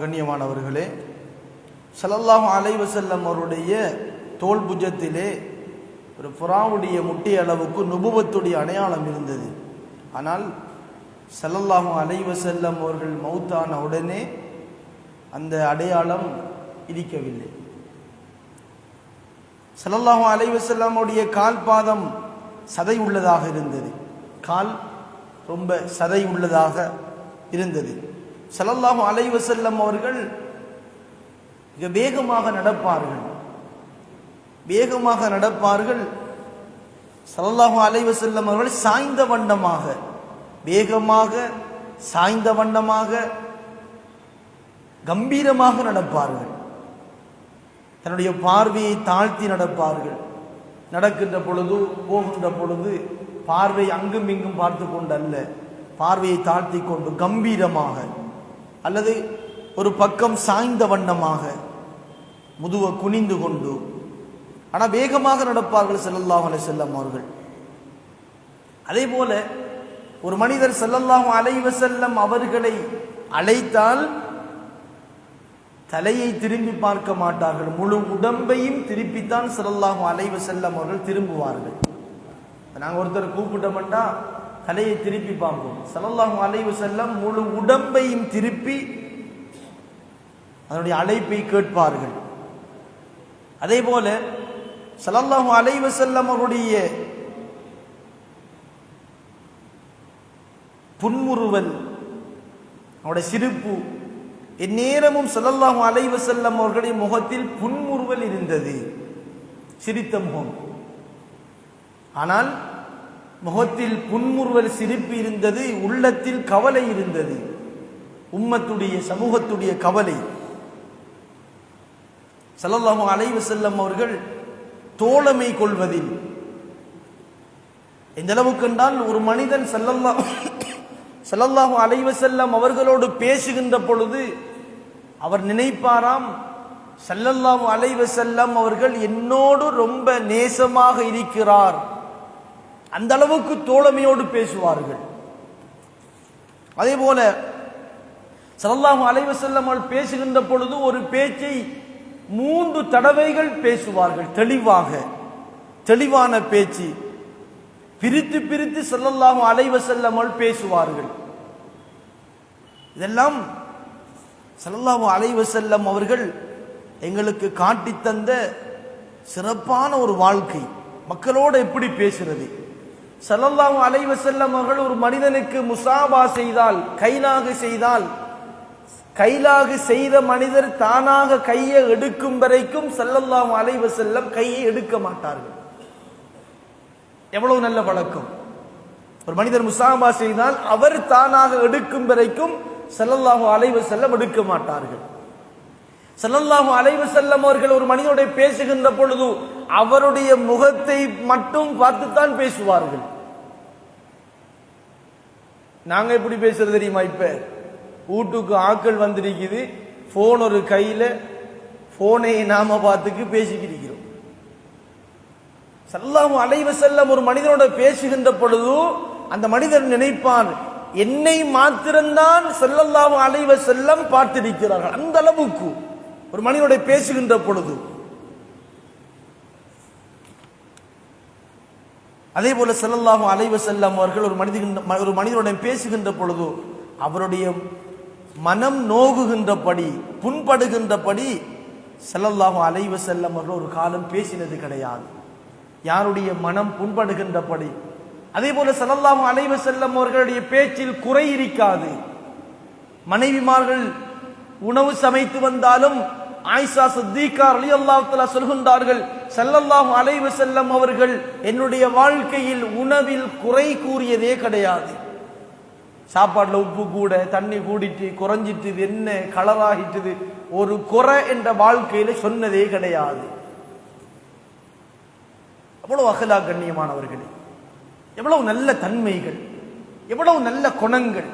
கண்ணியமானவர்களே, ஸல்லல்லாஹு அலைஹி வஸல்லம் அவருடைய தோள் புஜத்திலே ஒரு புறாவுடைய முட்டை அளவுக்கு நுபுவத்துடைய அடையாளம் இருந்தது. ஆனால் ஸல்லல்லாஹு அலைஹி வஸல்லம் அவர்கள் மௌத்தான உடனே அந்த அடையாளம் இருக்கவில்லை. ஸல்லல்லாஹு அலைஹி வஸல்லம் உடைய கால் பாதம் சதை உள்ளதாக இருந்தது. கால் ரொம்ப சதை உள்ளதாக இருந்தது. ஸல்லல்லாஹு அலைஹி வஸல்லம் அவர்கள் மிக வேகமாக நடப்பார்கள். ஸல்லல்லாஹு அலைஹி வஸல்லம் அவர்கள் சாய்ந்த வண்ணமாக, வேகமாக சாய்ந்த வண்ணமாக, கம்பீரமாக நடப்பார்கள். தன்னுடைய பார்வையை தாழ்த்தி நடப்பார்கள். நடக்கின்ற பொழுது, போகின்ற பொழுது பார்வை அங்கும் இங்கும் பார்த்து கொண்டு அல்ல, பார்வையை தாழ்த்தி கொண்டு கம்பீரமாக, அல்லது ஒரு பக்கம் சாய்ந்த வண்ணமாக, முதுவ குனிந்து கொண்டு, ஆனால் வேகமாக நடப்பார்கள் ஸல்லல்லாஹு அலைஹி வஸல்லம் அவர்கள். அதே போல ஒரு மனிதர் ஸல்லல்லாஹு அலைஹி வஸல்லம் அவர்களை அழைத்தால் தலையை திரும்பி பார்க்க மாட்டார்கள், முழு உடம்பையும் திருப்பித்தான் ஸல்லல்லாஹு அலைஹி வஸல்லம் அவர்கள் திரும்புவார்கள். நாங்கள் ஒருத்தர் கூப்பிட்டோம்னா தலையை திருப்பி பார்ப்போம். ஸல்லல்லாஹு அலைஹி வஸல்லம் முழு உடம்பையும் திருப்பி அதனுடைய அழைப்பை கேட்பார்கள். அதே போல ஸல்லல்லாஹு அலைஹி வஸல்லம் அவருடைய புன்முறுவல், அவருடைய சிரிப்பு, எந்நேரமும் ஸல்லல்லாஹு அலைஹி வஸல்லம் அவர்களுடைய முகத்தில் புன்முறுவல் இருந்தது, சிரித்த முகம். ஆனால் முகத்தில் புன்முறுவல் சிரிப்பு இருந்தது, உள்ளத்தில் கவலை இருந்தது, உம்மத்துடைய சமூகத்துடைய கவலை. ஸல்லல்லாஹு அலைஹி வஸல்லம் அவர்கள் தோழமை கொள்வதில் எந்த அளவுக்கு என்றால், ஒரு மனிதன் ஸல்லல்லாஹு அலைஹி வஸல்லம் அவர்களோடு பேசுகின்ற பொழுது அவர் நினைப்பாராம், ஸல்லல்லாஹு அலைஹி வஸல்லம் அவர்கள் என்னோடு ரொம்ப நேசமாக இருக்கிறார். அந்த அளவுக்கு தோழமையோடு பேசுவார்கள். அதே போல ஸல்லல்லாஹு அலைஹி வஸல்லம் அவர்கள் பேசுகின்ற பொழுது ஒரு பேச்சை 3 தடவைகள் பேசுவார்கள். தெளிவான பேச்சு, பிரித்து பிரித்து ஸல்லல்லாஹு அலைஹி வஸல்லம் அவர்கள் பேசுவார்கள். இதெல்லாம் ஸல்லல்லாஹு அலைஹி வஸல்லம் அவர்கள் எங்களுக்கு காட்டித் தந்த சிறப்பான ஒரு வாழ்க்கை. மக்களோடு எப்படி பேசுறது. ஸல்லல்லாஹு அலைஹி வஸல்லம் அவர்கள் ஒரு மனிதனுக்கு முசாபா செய்தால், கைலாகு செய்த மனிதர் தானாக கையை எடுக்கும் வரைக்கும் ஸல்லல்லாஹு அலைஹி வஸல்லம் கையை எடுக்க மாட்டார்கள். எவ்வளவு நல்ல பழக்கம். ஒரு மனிதர் முசாபா செய்தால் அவர் தானாக எடுக்கும் வரைக்கும் ஸல்லல்லாஹு அலைஹி வஸல்லம் எடுக்க மாட்டார்கள். ஸல்லல்லாஹு அலைஹி வஸல்லம் அவர்கள் ஒரு மனிதனுடைய பேசுகின்ற பொழுது அவருடைய முகத்தை மட்டும் பார்த்துத்தான் பேசுவார்கள். நாங்க எப்படி பேசுறது தெரியுமா? இப்ப வீட்டுக்கு ஆட்கள் வந்திருக்குது, போன் ஒரு கையில, போனை நாம பார்த்துக்கு பேசிக்கிறோம். ஸல்லல்லாஹு அலைஹி வஸல்லம் ஒரு மனிதனோட பேசுகின்ற பொழுது அந்த மனிதன் நினைப்பான், என்னை மாத்திரம்தான் ஸல்லல்லாஹு அலைஹி வஸல்லம் பார்த்திருக்கிறார்கள். அந்த அளவுக்கு ஒரு மனிதனோட பேசுகின்ற பொழுது. அதே போல ஸல்லல்லாஹு அலைஹி வஸல்லம் அவர்கள் ஒரு மனிதனுடன் பேசுகின்ற பொழுது அவருடைய மனம் நோகுகின்றபடி, புண்படுகின்றபடி ஸல்லல்லாஹு அலைஹி வஸல்லம் அவர்கள் ஒரு காலம் பேசினது கிடையாது. யாருடைய மனம் புண்படுகின்றபடி. அதே போல ஸல்லல்லாஹு அலைஹி வஸல்லம் அவர்களுடைய பேச்சில் குறை இருக்காது. மனைவிமார்கள் உணவு சமைத்து வந்தாலும் ஆயிஷா சித்திகா ரலியல்லாஹு தஆலா சொல்கின்றார்கள், ஸல்லல்லாஹு அலைஹி வஸல்லம் அவர்கள் என்னுடைய வாழ்க்கையில் உணவில் குறை கூறியதே கிடையாது. சாப்பாடுல உப்பு கூட, தண்ணி கூடிட்டு, குறைஞ்சிட்டு, என்ன கலராகிட்டது, ஒரு குறை என்ற வாழ்க்கையில சொன்னதே கிடையாது. எவ்வளவு அகலா கண்ணியமானவர்களே, எவ்வளவு நல்ல தன்மைகள், எவ்வளவு நல்ல குணங்கள்.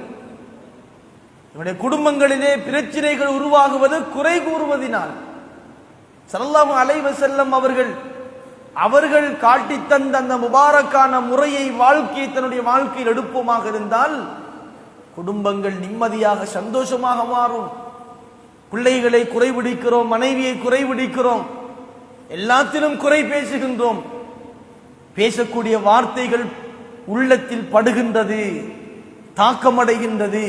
இவருடைய குடும்பங்களிலே பிரச்சனைகள் உருவாகுவது குறை கூறுவதினால். ஸல்லல்லாஹு அலைஹி வஸல்லம் அவர்கள் காட்டி தந்த அந்த முபாரக்கான முறையை வாழ்க்கையை தன்னுடைய வாழ்க்கையில் எடுப்போமாக இருந்தால் குடும்பங்கள் நிம்மதியாக சந்தோஷமாக மாறும். பிள்ளைகளை குறைபிடிக்கிறோம், மனைவியை குறைபிடிக்கிறோம், எல்லாத்திலும் குறை பேசுகின்றோம். பேசக்கூடிய வார்த்தைகள் உள்ளத்தில் படுகின்றது, தாக்கமடைகின்றது.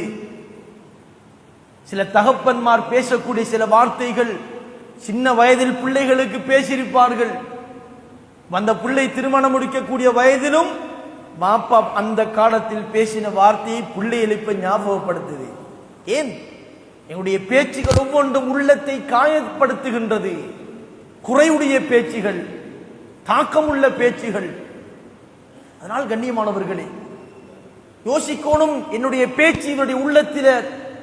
சில தகப்பன்மார் பேசக்கூடிய சில வார்த்தைகள் சின்ன வயதில் பிள்ளைகளுக்கு பேசியிருப்பார்கள். அந்த பிள்ளை திருமணம் முடிக்கக்கூடிய வயதிலும் மாப்பா அந்த காலத்தில் பேசின வார்த்தையை பிள்ளைகளை இப்ப ஞாபகப்படுத்துது. ஏன்? என்னுடைய பேச்சுகள் ஒவ்வொன்றும் உள்ளத்தை காயப்படுத்துகின்றது. குறைவுடைய பேச்சுகள், தாக்கமுள்ள பேச்சுகள். அதனால் கண்ணியமானவர்களே, யோசிக்கணும், என்னுடைய பேச்சு என்னுடைய உள்ளத்தில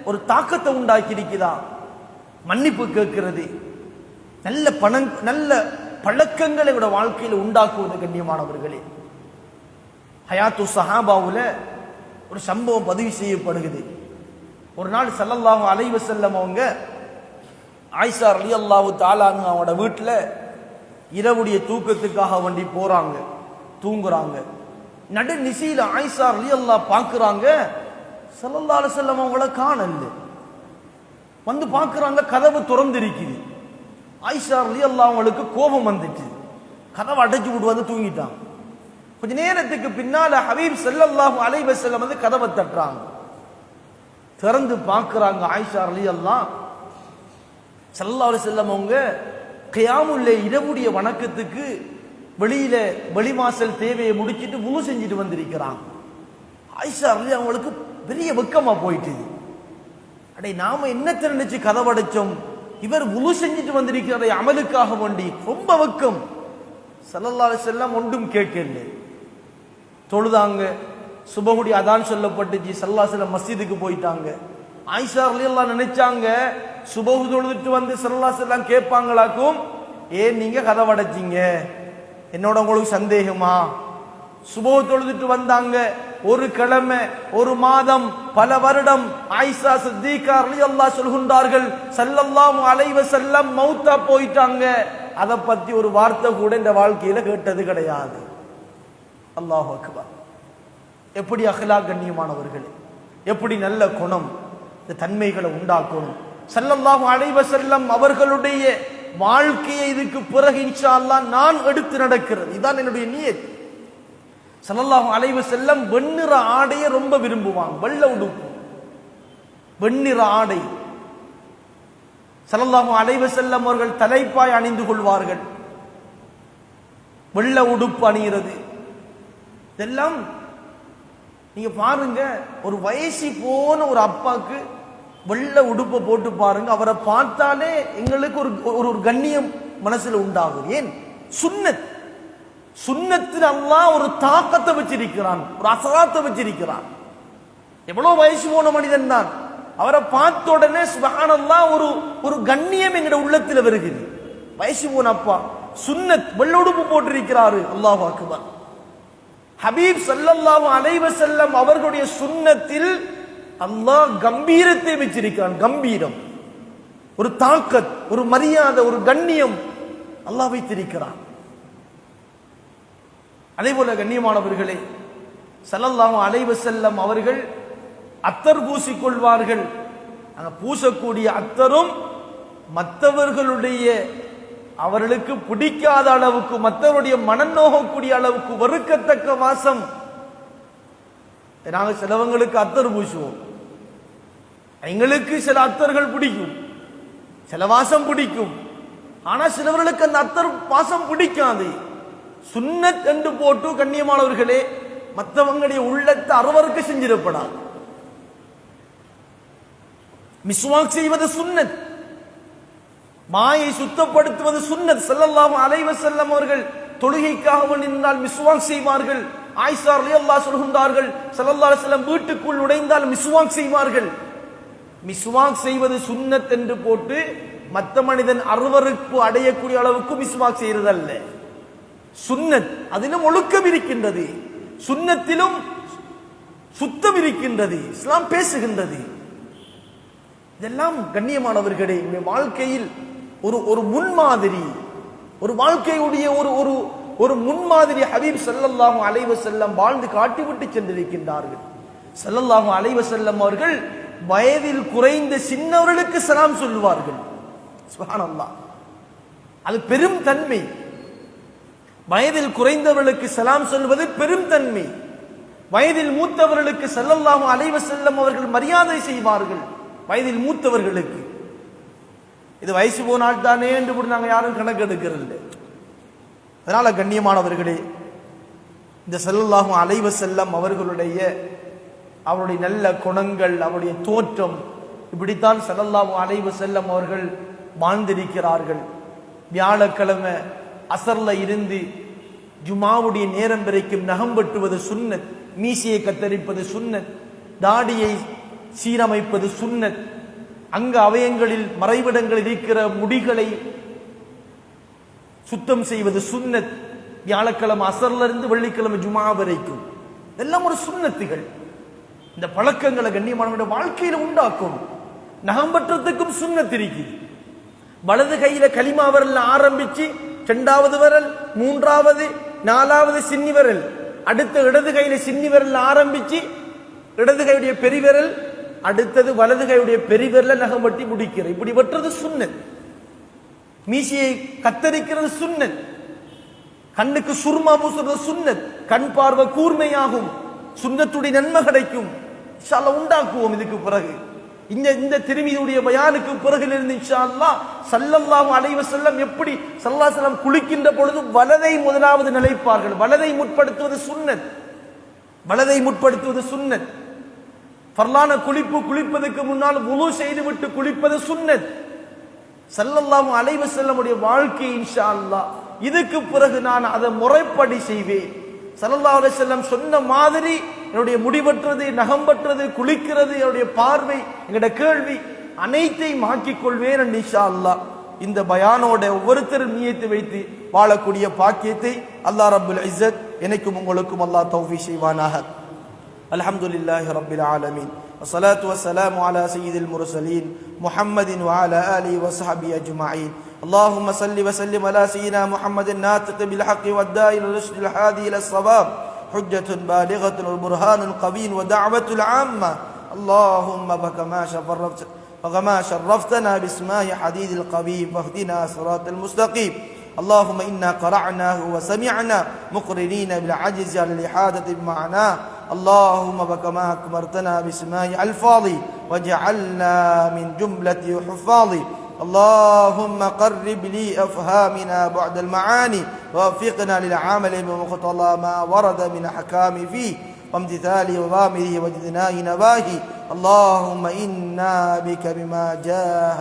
ஒரு தாக்கத்தை உண்டாக்கி இருக்குதா? மன்னிப்பு கேட்கிறது, நல்ல பழக்கங்களை விட வாழ்க்கையில் உண்டாக்குவது. கண்ணியமானவர்களே, ஹயாத்து சஹாபாவுல ஒரு சம்பவம் பதிவு செய்யப்படுகிறது. ஒரு நாள் ஸல்லல்லாஹு அலைஹி வஸல்லம் அவங்க ஆயிஷா ரலியல்லாஹு தஆலா அவங்களோட வீட்டுல இரவுடைய தூக்கத்துக்காக வேண்டி போறாங்க, தூங்குறாங்க. நடு நிசையில ஆயிஷா ரலியல்லாஹு பாக்குறாங்க, ஸல்லல்லாஹு அலைஹி வஸல்லம் அவங்கள காணல. வந்து பாக்குறாங்க, கதவு திறந்திருக்குது. ஆயிஷா ரலியல்லாஹு அவங்களுக்கு கோபம் வந்துச்சு, கதவை அடைச்சு விட்டு வந்து தூங்கிட்டாங்க. கொஞ்ச நேரத்துக்கு பின்னால ஹபீப் ஸல்லல்லாஹு அலைஹி வஸல்லம் வந்து கதவை தட்டுறாங்க. திறந்து பார்க்கறாங்க, ஆயிஷா ரலியல்லாஹு ஸல்லல்லாஹு அலைஹி வஸல்லம் அவங்க கியாமுல் இரவுடைய வணக்கத்துக்கு வெளியில வெளிவாசல் தேவையை முடிச்சிட்டு வுது செஞ்சுட்டு வந்திருக்கிறாங்க. ஆயிஷா ரலியல்லாஹு அவங்களுக்கு பெரிய வெக்கமா போயிட்டு, அடே நாம என்ன நினைச்சு கதவடைச்சோம், இவர் வுது செஞ்சுட்டு வந்திருக்கிற அமலுக்காக வேண்டி ரொம்ப வெக்கம். ஸல்லல்லாஹு அலைஹி வஸல்லம் ஒன்றும் கேட்கல, தொழுதாங்க. சுபஹுடைய அதான் சொல்லப்பட்டுச்சு, ஸல்லல்லாஹு அலைஹி வஸல்லம் மஸ்ஜிதுக்கு போயிட்டாங்க. ஆயிஷா ரலியல்லாஹு நினைச்சாங்க சுபஹு தொழுதுட்டு வந்து ஸல்லல்லாஹு அலைஹி வஸல்லம் கேட்பாங்களாக்கும், ஏன் நீங்க கதவடைச்சீங்க, என்னோட உங்களுக்கு சந்தேகமா? சுபஹு தொழுதுட்டு வந்தாங்க. ஒரு கிழமை, ஒரு மாதம், பல வருடம். ஆயிஷா சித்திகா ரலியல்லாஹு சொல்கின்றார்கள், ஸல்லல்லாஹு அலைஹி வஸல்லம் மௌத்தா போயிட்டாங்க, அதை பத்தி ஒரு வார்த்தை கூட இந்த வாழ்க்கையில கேட்டது கிடையாது. அல்லாஹு அக்பர். எப்படி அஹ்லாக் கண்ணியமானவர்களே, எப்படி நல்ல குணம், இந்த தன்மைகளை உண்டாக்கணும். ஸல்லல்லாஹு அலைஹி வஸல்லம் அவர்களுடைய வாழ்க்கையை இதுக்கு பிறகு இன்ஷா அல்லாஹ் நான் எடுத்து நடக்கிறது, இதான் என்னுடைய நியத். ஸல்லல்லாஹு அலைஹி வஸல்லம் வெண்ணிற ஆடையை ரொம்ப விரும்புவாங்க, வெள்ளை உடுப்பு, வெண்ணிற ஆடை. ஸல்லல்லாஹு அலைஹி வஸல்லம் அவர்கள் தலைப்பாய் அணிந்து கொள்வார்கள், வெள்ளை உடுப்பு அணிகிறது. இதெல்லாம் நீங்க பாருங்க, ஒரு வயசு போன ஒரு அப்பாக்கு வெள்ளை உடுப்பை போட்டு பாருங்க, அவரை பார்த்தாலே எங்களுக்கு ஒரு கண்ணியம் மனசுல உண்டாகும். ஏன்? சுன்னத், சுன்னத்தில் அல்லாஹ் ஒரு தாக்கத்தை வச்சிருக்கிறான், ஒரு அசராத்தை வச்சிருக்கிறான். எவ்வளவு வயசு போன மனிதன் தான், அவரை பார்த்த உடனே சுப்ஹானல்லாஹ் ஒரு கண்ணியம் எங்கட உள்ளத்துல வருகிறது. வயசு போன அப்பா சுன்னத் வெள்ளை உடுப்பு போட்டிருக்கிறாரு. அல்லாஹு அக்பர். ஹபீப் ஸல்லல்லாஹு அலைஹி வஸல்லம் அவர்களுடைய சுன்னத்தில் அல்லாஹ் கம்பீரத்தை வச்சிருக்கிறான். கம்பீரம், ஒரு தாக்கத், ஒரு மரியாதை, ஒரு கண்ணியம் அல்லாஹ் வைத்திருக்கிறான். அதே போல கண்ணியமானவர்களே, ஸல்லல்லாஹு அலைஹி வஸல்லம் அவர்கள் அத்தர் பூசிக்கொள்வார்கள். அங்க பூசக்கூடிய அத்தரும் மற்றவர்களுடைய அவர்களுக்கு பிடிக்காத அளவுக்கு, மற்றவருடைய மனம் நோகக்கூடிய அளவுக்கு வெறுக்கத்தக்க வாசம். நாங்கள் சிலவங்களுக்கு அத்தர் பூசுவோம், எங்களுக்கு சில அத்தர்கள் பிடிக்கும், சில வாசம் பிடிக்கும். ஆனா சிலவர்களுக்கு அந்த அத்தர் வாசம் பிடிக்காது. சுன்னத் என்று போட்டு கண்ணியமானவர்களே மற்றவங்களுடைய உள்ளத்தை அருவருக்க செஞ்சிடப்படாது. மிஸ்வாக் செய்வது சுன்னத், மாயை சுத்தப்படுத்துவது சுன்னத். ஸல்லல்லாஹு அலைஹி வஸல்லம் அவர்கள் தொழுகைக்காக நின்றால் மிஸ்வாக் செய்வார்கள். ஆயிஷா ரலியல்லாஹு சொல்கின்றார்கள், ஸல்லல்லாஹு அலைஹி வஸல்லம் வீட்டுக்குள் நுழைந்தால் மிஸ்வாக் செய்வார்கள். மிஸ்வாக் செய்வது சுன்னத் என்று போட்டு மற்ற மனிதன் அருவருப்பு அடையக்கூடிய அளவுக்கு மிஸ்வாக் செய்யறது அல்ல. சுன்னத், அதிலும் ஒழுக்கம் இருக்கின்றது, சுன்னத்திலும் சுத்தம் இருக்கின்றது, இஸ்லாம் பேசுகின்றது. இதெல்லாம் கண்ணியமானவர்களே வாழ்க்கையில் ஒரு முன்மாதிரி, ஒரு வாழ்க்கையுடைய ஒரு முன்மாதிரி ஹபீப் ஸல்லல்லாஹு அலைஹி வஸல்லம் வாழ்ந்து காட்டிவிட்டு சென்றிருக்கின்றார்கள். ஸல்லல்லாஹு அலைஹி வஸல்லம் அவர்கள் வயதில் குறைந்த சின்னவர்களுக்கு சலாம் சொல்லுவார்கள். சுப்ஹானல்லாஹ், அது பெரும் தன்மை. வயதில் குறைந்தவர்களுக்கு சலாம் சொல்வது பெரும் தன்மை. வயதில் மூத்தவர்களுக்கு ஸல்லல்லாஹு அலைஹி வஸல்லம் அவர்கள் மரியாதை செய்வார்கள். வயதில் மூத்தவர்களுக்கு இது வயசு போனால் தானே என்று கூட நாங்கள் யாரும் கணக்கெடுக்கிறது. அதனால கண்ணியமானவர்களே, இந்த ஸல்லல்லாஹு அலைஹி வஸல்லம் அவர்களுடைய நல்ல குணங்கள், அவருடைய தோற்றம், இப்படித்தான் ஸல்லல்லாஹு அலைஹி வஸல்லம் அவர்கள் வாழ்ந்திருக்கிறார்கள். வியாழக்கிழமை அசர்ல இருந்து ஜுமாவுடைய நேரம் வரைக்கும் நகம் வெட்டுவது சுன்னத், மீசையை கத்தரிப்பது சுன்னத், தாடியை சீரமைப்பது சுன்னத், அங்க அவயங்களில் மறைவிடங்களில் இருக்கிற முடிகளை சுத்தம் செய்வது சுன்னத். வியாழக்கிழமை அசர்ல இருந்து வெள்ளிக்கிழமை ஜுமா வரைக்கும் இதெல்லாம் ஒரு சுன்னத்துகள். இந்த பழக்கங்களை கண்ணியமான வாழ்க்கையில உண்டாக்கும். நகம் வெட்டுறதுக்கும் சுன்னத் இருக்குது. வலது கையில கலிமா விரல் ஆரம்பிச்சு 2வது விரல், 3வது, 4வது சின்னி விரல், அடுத்த இடது கையில சின்னி விரல் ஆரம்பிச்சு இடது கையுடைய பெரிவிரல், அடுத்தது வலது கையுடைய பெரிவிரல நகம் வெட்டி முடிக்கிற, இப்படி வெட்டுறது சுன்னத். மீசையை கத்தரிக்கிறது சுன்னத். கண்ணுக்கு சுர்மா பூசுறது சுன்னத். கண் பார்வை கூர்மையாகும், சுன்னத்துடைய நன்மை கிடைக்கும். இன்ஷா அல்லாஹ் உண்டாக்குவோம். இதுக்கு பிறகு இந்த திருமியுடைய பயானுக்கு பிறகிலிருந்து இன்ஷா அல்லாஹ் ஸல்லல்லாஹு அலைஹி வஸல்லம் எப்படி ஸல்லல்லாஹு அலைஹி வஸல்லம் குளிக்கின்ற பொழுது வலதை முதலாவது நிலைப்பார்கள். வலதை முற்படுத்துவது சுன்னத். வலதை முற்படுத்துவது சுன்னத். ஃபர்லான குளிப்பதற்கு முன்னால் வுது செய்து விட்டு குளிப்பது சுன்னத். ஸல்லல்லாஹு அலைஹி வஸல்லம் உடைய வாழ்க்கை இன்ஷா அல்லாஹ் இதுக்கு பிறகு நான் அதை முறைப்படி செய்வேன். ஸல்லல்லாஹு அலைஹி வஸல்லம் சொன்ன மாதிரி என்னுடைய முடிவற்றது, நகம்பற்றது, குளிக்கிறது, என்னுடைய பார்வை, எங்களுடைய கேள்வி அனைத்தையும் ஆக்கிக் கொள்வேன் இன்ஷா அல்லாஹ். இந்த பயானோட ஒவ்வொருத்தரும் நியத்து வைத்து வாழக்கூடிய பாக்கியத்தை அல்லாஹ் ரப்புல் இஸ்ஸத் எனக்கும் உங்களுக்கும் அல்லாஹ் தௌஃபீக் செய்வானாக. அல்ஹம்துலில்லாஹி ரப்பில் ஆலமீன். والصلاة والسلام على سيد المرسلين محمد وعلى آله وصحبه أجمعين. اللهم صل وسلم على سيدنا محمد الناطق بالحق والداعي إلى الرشد الهادي إلى الصواب، حجة بالغة والبرهان القوي ودعوة العامة. اللهم فكما شرفتنا باسماء حديد القبيب واهدنا صراط المستقيم. اللهم إنا قرعناه وسمعنا مقررين بالعجز على الإحاطة بمعناه. اللهم وكما أكبرتنا باسماء ألفاظي وجعلنا من جملة حفاظي. اللهم قرب لي أفهامنا بعد المعاني ووفقنا للعمل بمقتضى ما ورد من أحكام فيه وامتثال أوامره واجتناب نواهيه. اللهم إنا بك بما جاء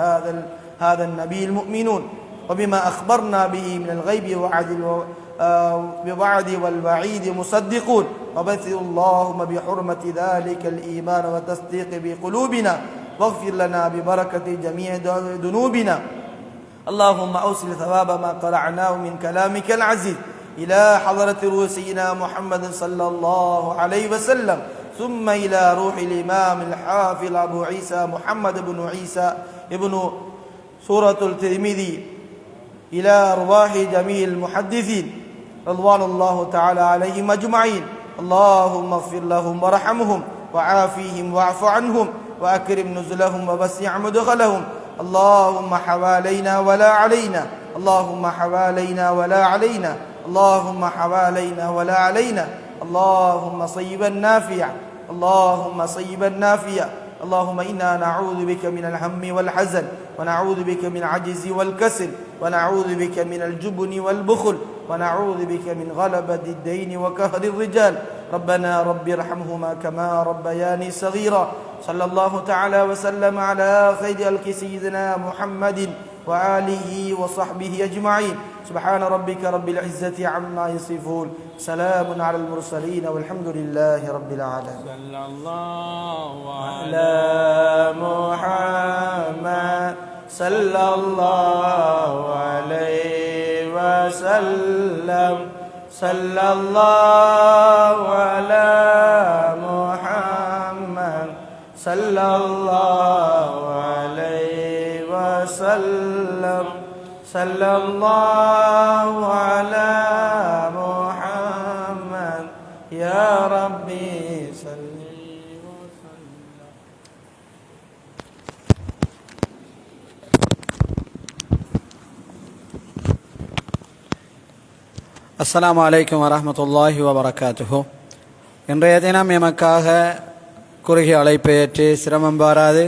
هذا النبي المؤمنون وبما أخبرنا به من الغيب بوعد والوعيد مصدقون. وبث اللهم بحرمة ذلك الإيمان والتصديق بقلوبنا واغفر لنا ببركة جميع ذنوبنا. اللهم أوصل ثواب ما قرعناه من كلامك العزيز إلى حضرة روح سيدنا محمد صلى الله عليه وسلم، ثم إلى روح الإمام الحافظ أبو عيسى محمد بن عيسى ابن سورة الترمذي، إلى أرواح جميع المحدثين رضوان الله تعالى عليهم أجمعين. اللهم اغفر لهم وارحمهم وعافيهم واعف عنهم وأكرم نزلهم ووسع مدخلهم. اللهم حوالينا ولا علينا، اللهم حوالينا ولا علينا، اللهم حوالينا ولا علينا. اللهم صيبا نافعا، اللهم صيبا نافعا. اللهم إنا نعوذ بك من الهم والحزن، ونعوذ بك من العجز والكسل، ونعوذ بك من الجبن والبخل، ونعوذ بك من غلبة الدين وكهر الرجال. ربنا رب ارحمهما كما ربياني صغيرا صلى الله تعالى وسلم على خير خلق سيدنا محمد وآله وصحبه أجمعين سبحان ربك رب العزة عما يصفون سلام على المرسلين والحمد لله رب العالمين صلى الله على محمد صلى الله عليه وسلم صلى الله على محمد صلى الله عليه وسلم صلى الله على محمد يا ربي صل அஸ்ஸலாமு அலைக்கும் வரஹ்மத்துல்லாஹி வபரகாத்துஹு. இன்றைய தினம் எமக்காக குறுகிய அழைப்பை ஏற்று சிரமம் பாராது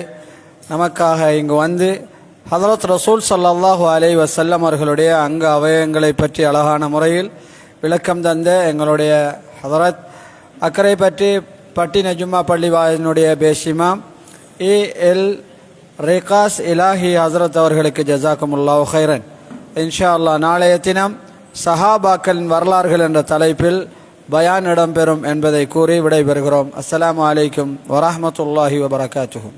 நமக்காக இங்கு வந்து ஹதரத் ரசூல் ஸல்லல்லாஹு அலைஹி வஸல்லம் அவர்களுடைய அங்க அவயங்களை பற்றி அழகான முறையில் விளக்கம் தந்த எங்களுடைய ஹதரத் அக்கரை பற்றி பட்டின ஜும்மா பள்ளிவாயினுடைய பேஷிமாம் ஏஎல் ரிகாஸ் இலாஹி ஹசரத் அவர்களுக்கு ஜஸாக்குமுல்லாஹு ஹைரன். இன்ஷா அல்லாஹ் நாளைய தினம் சஹாபாக்களின் வரலாறுகள் என்ற தலைப்பில் பயான் இடம்பெறும் என்பதை கூறி விடைபெறுகிறோம். அஸ்ஸலாமு அலைக்கும் வரஹ்மத்துல்லாஹி வபரகாத்துஹு.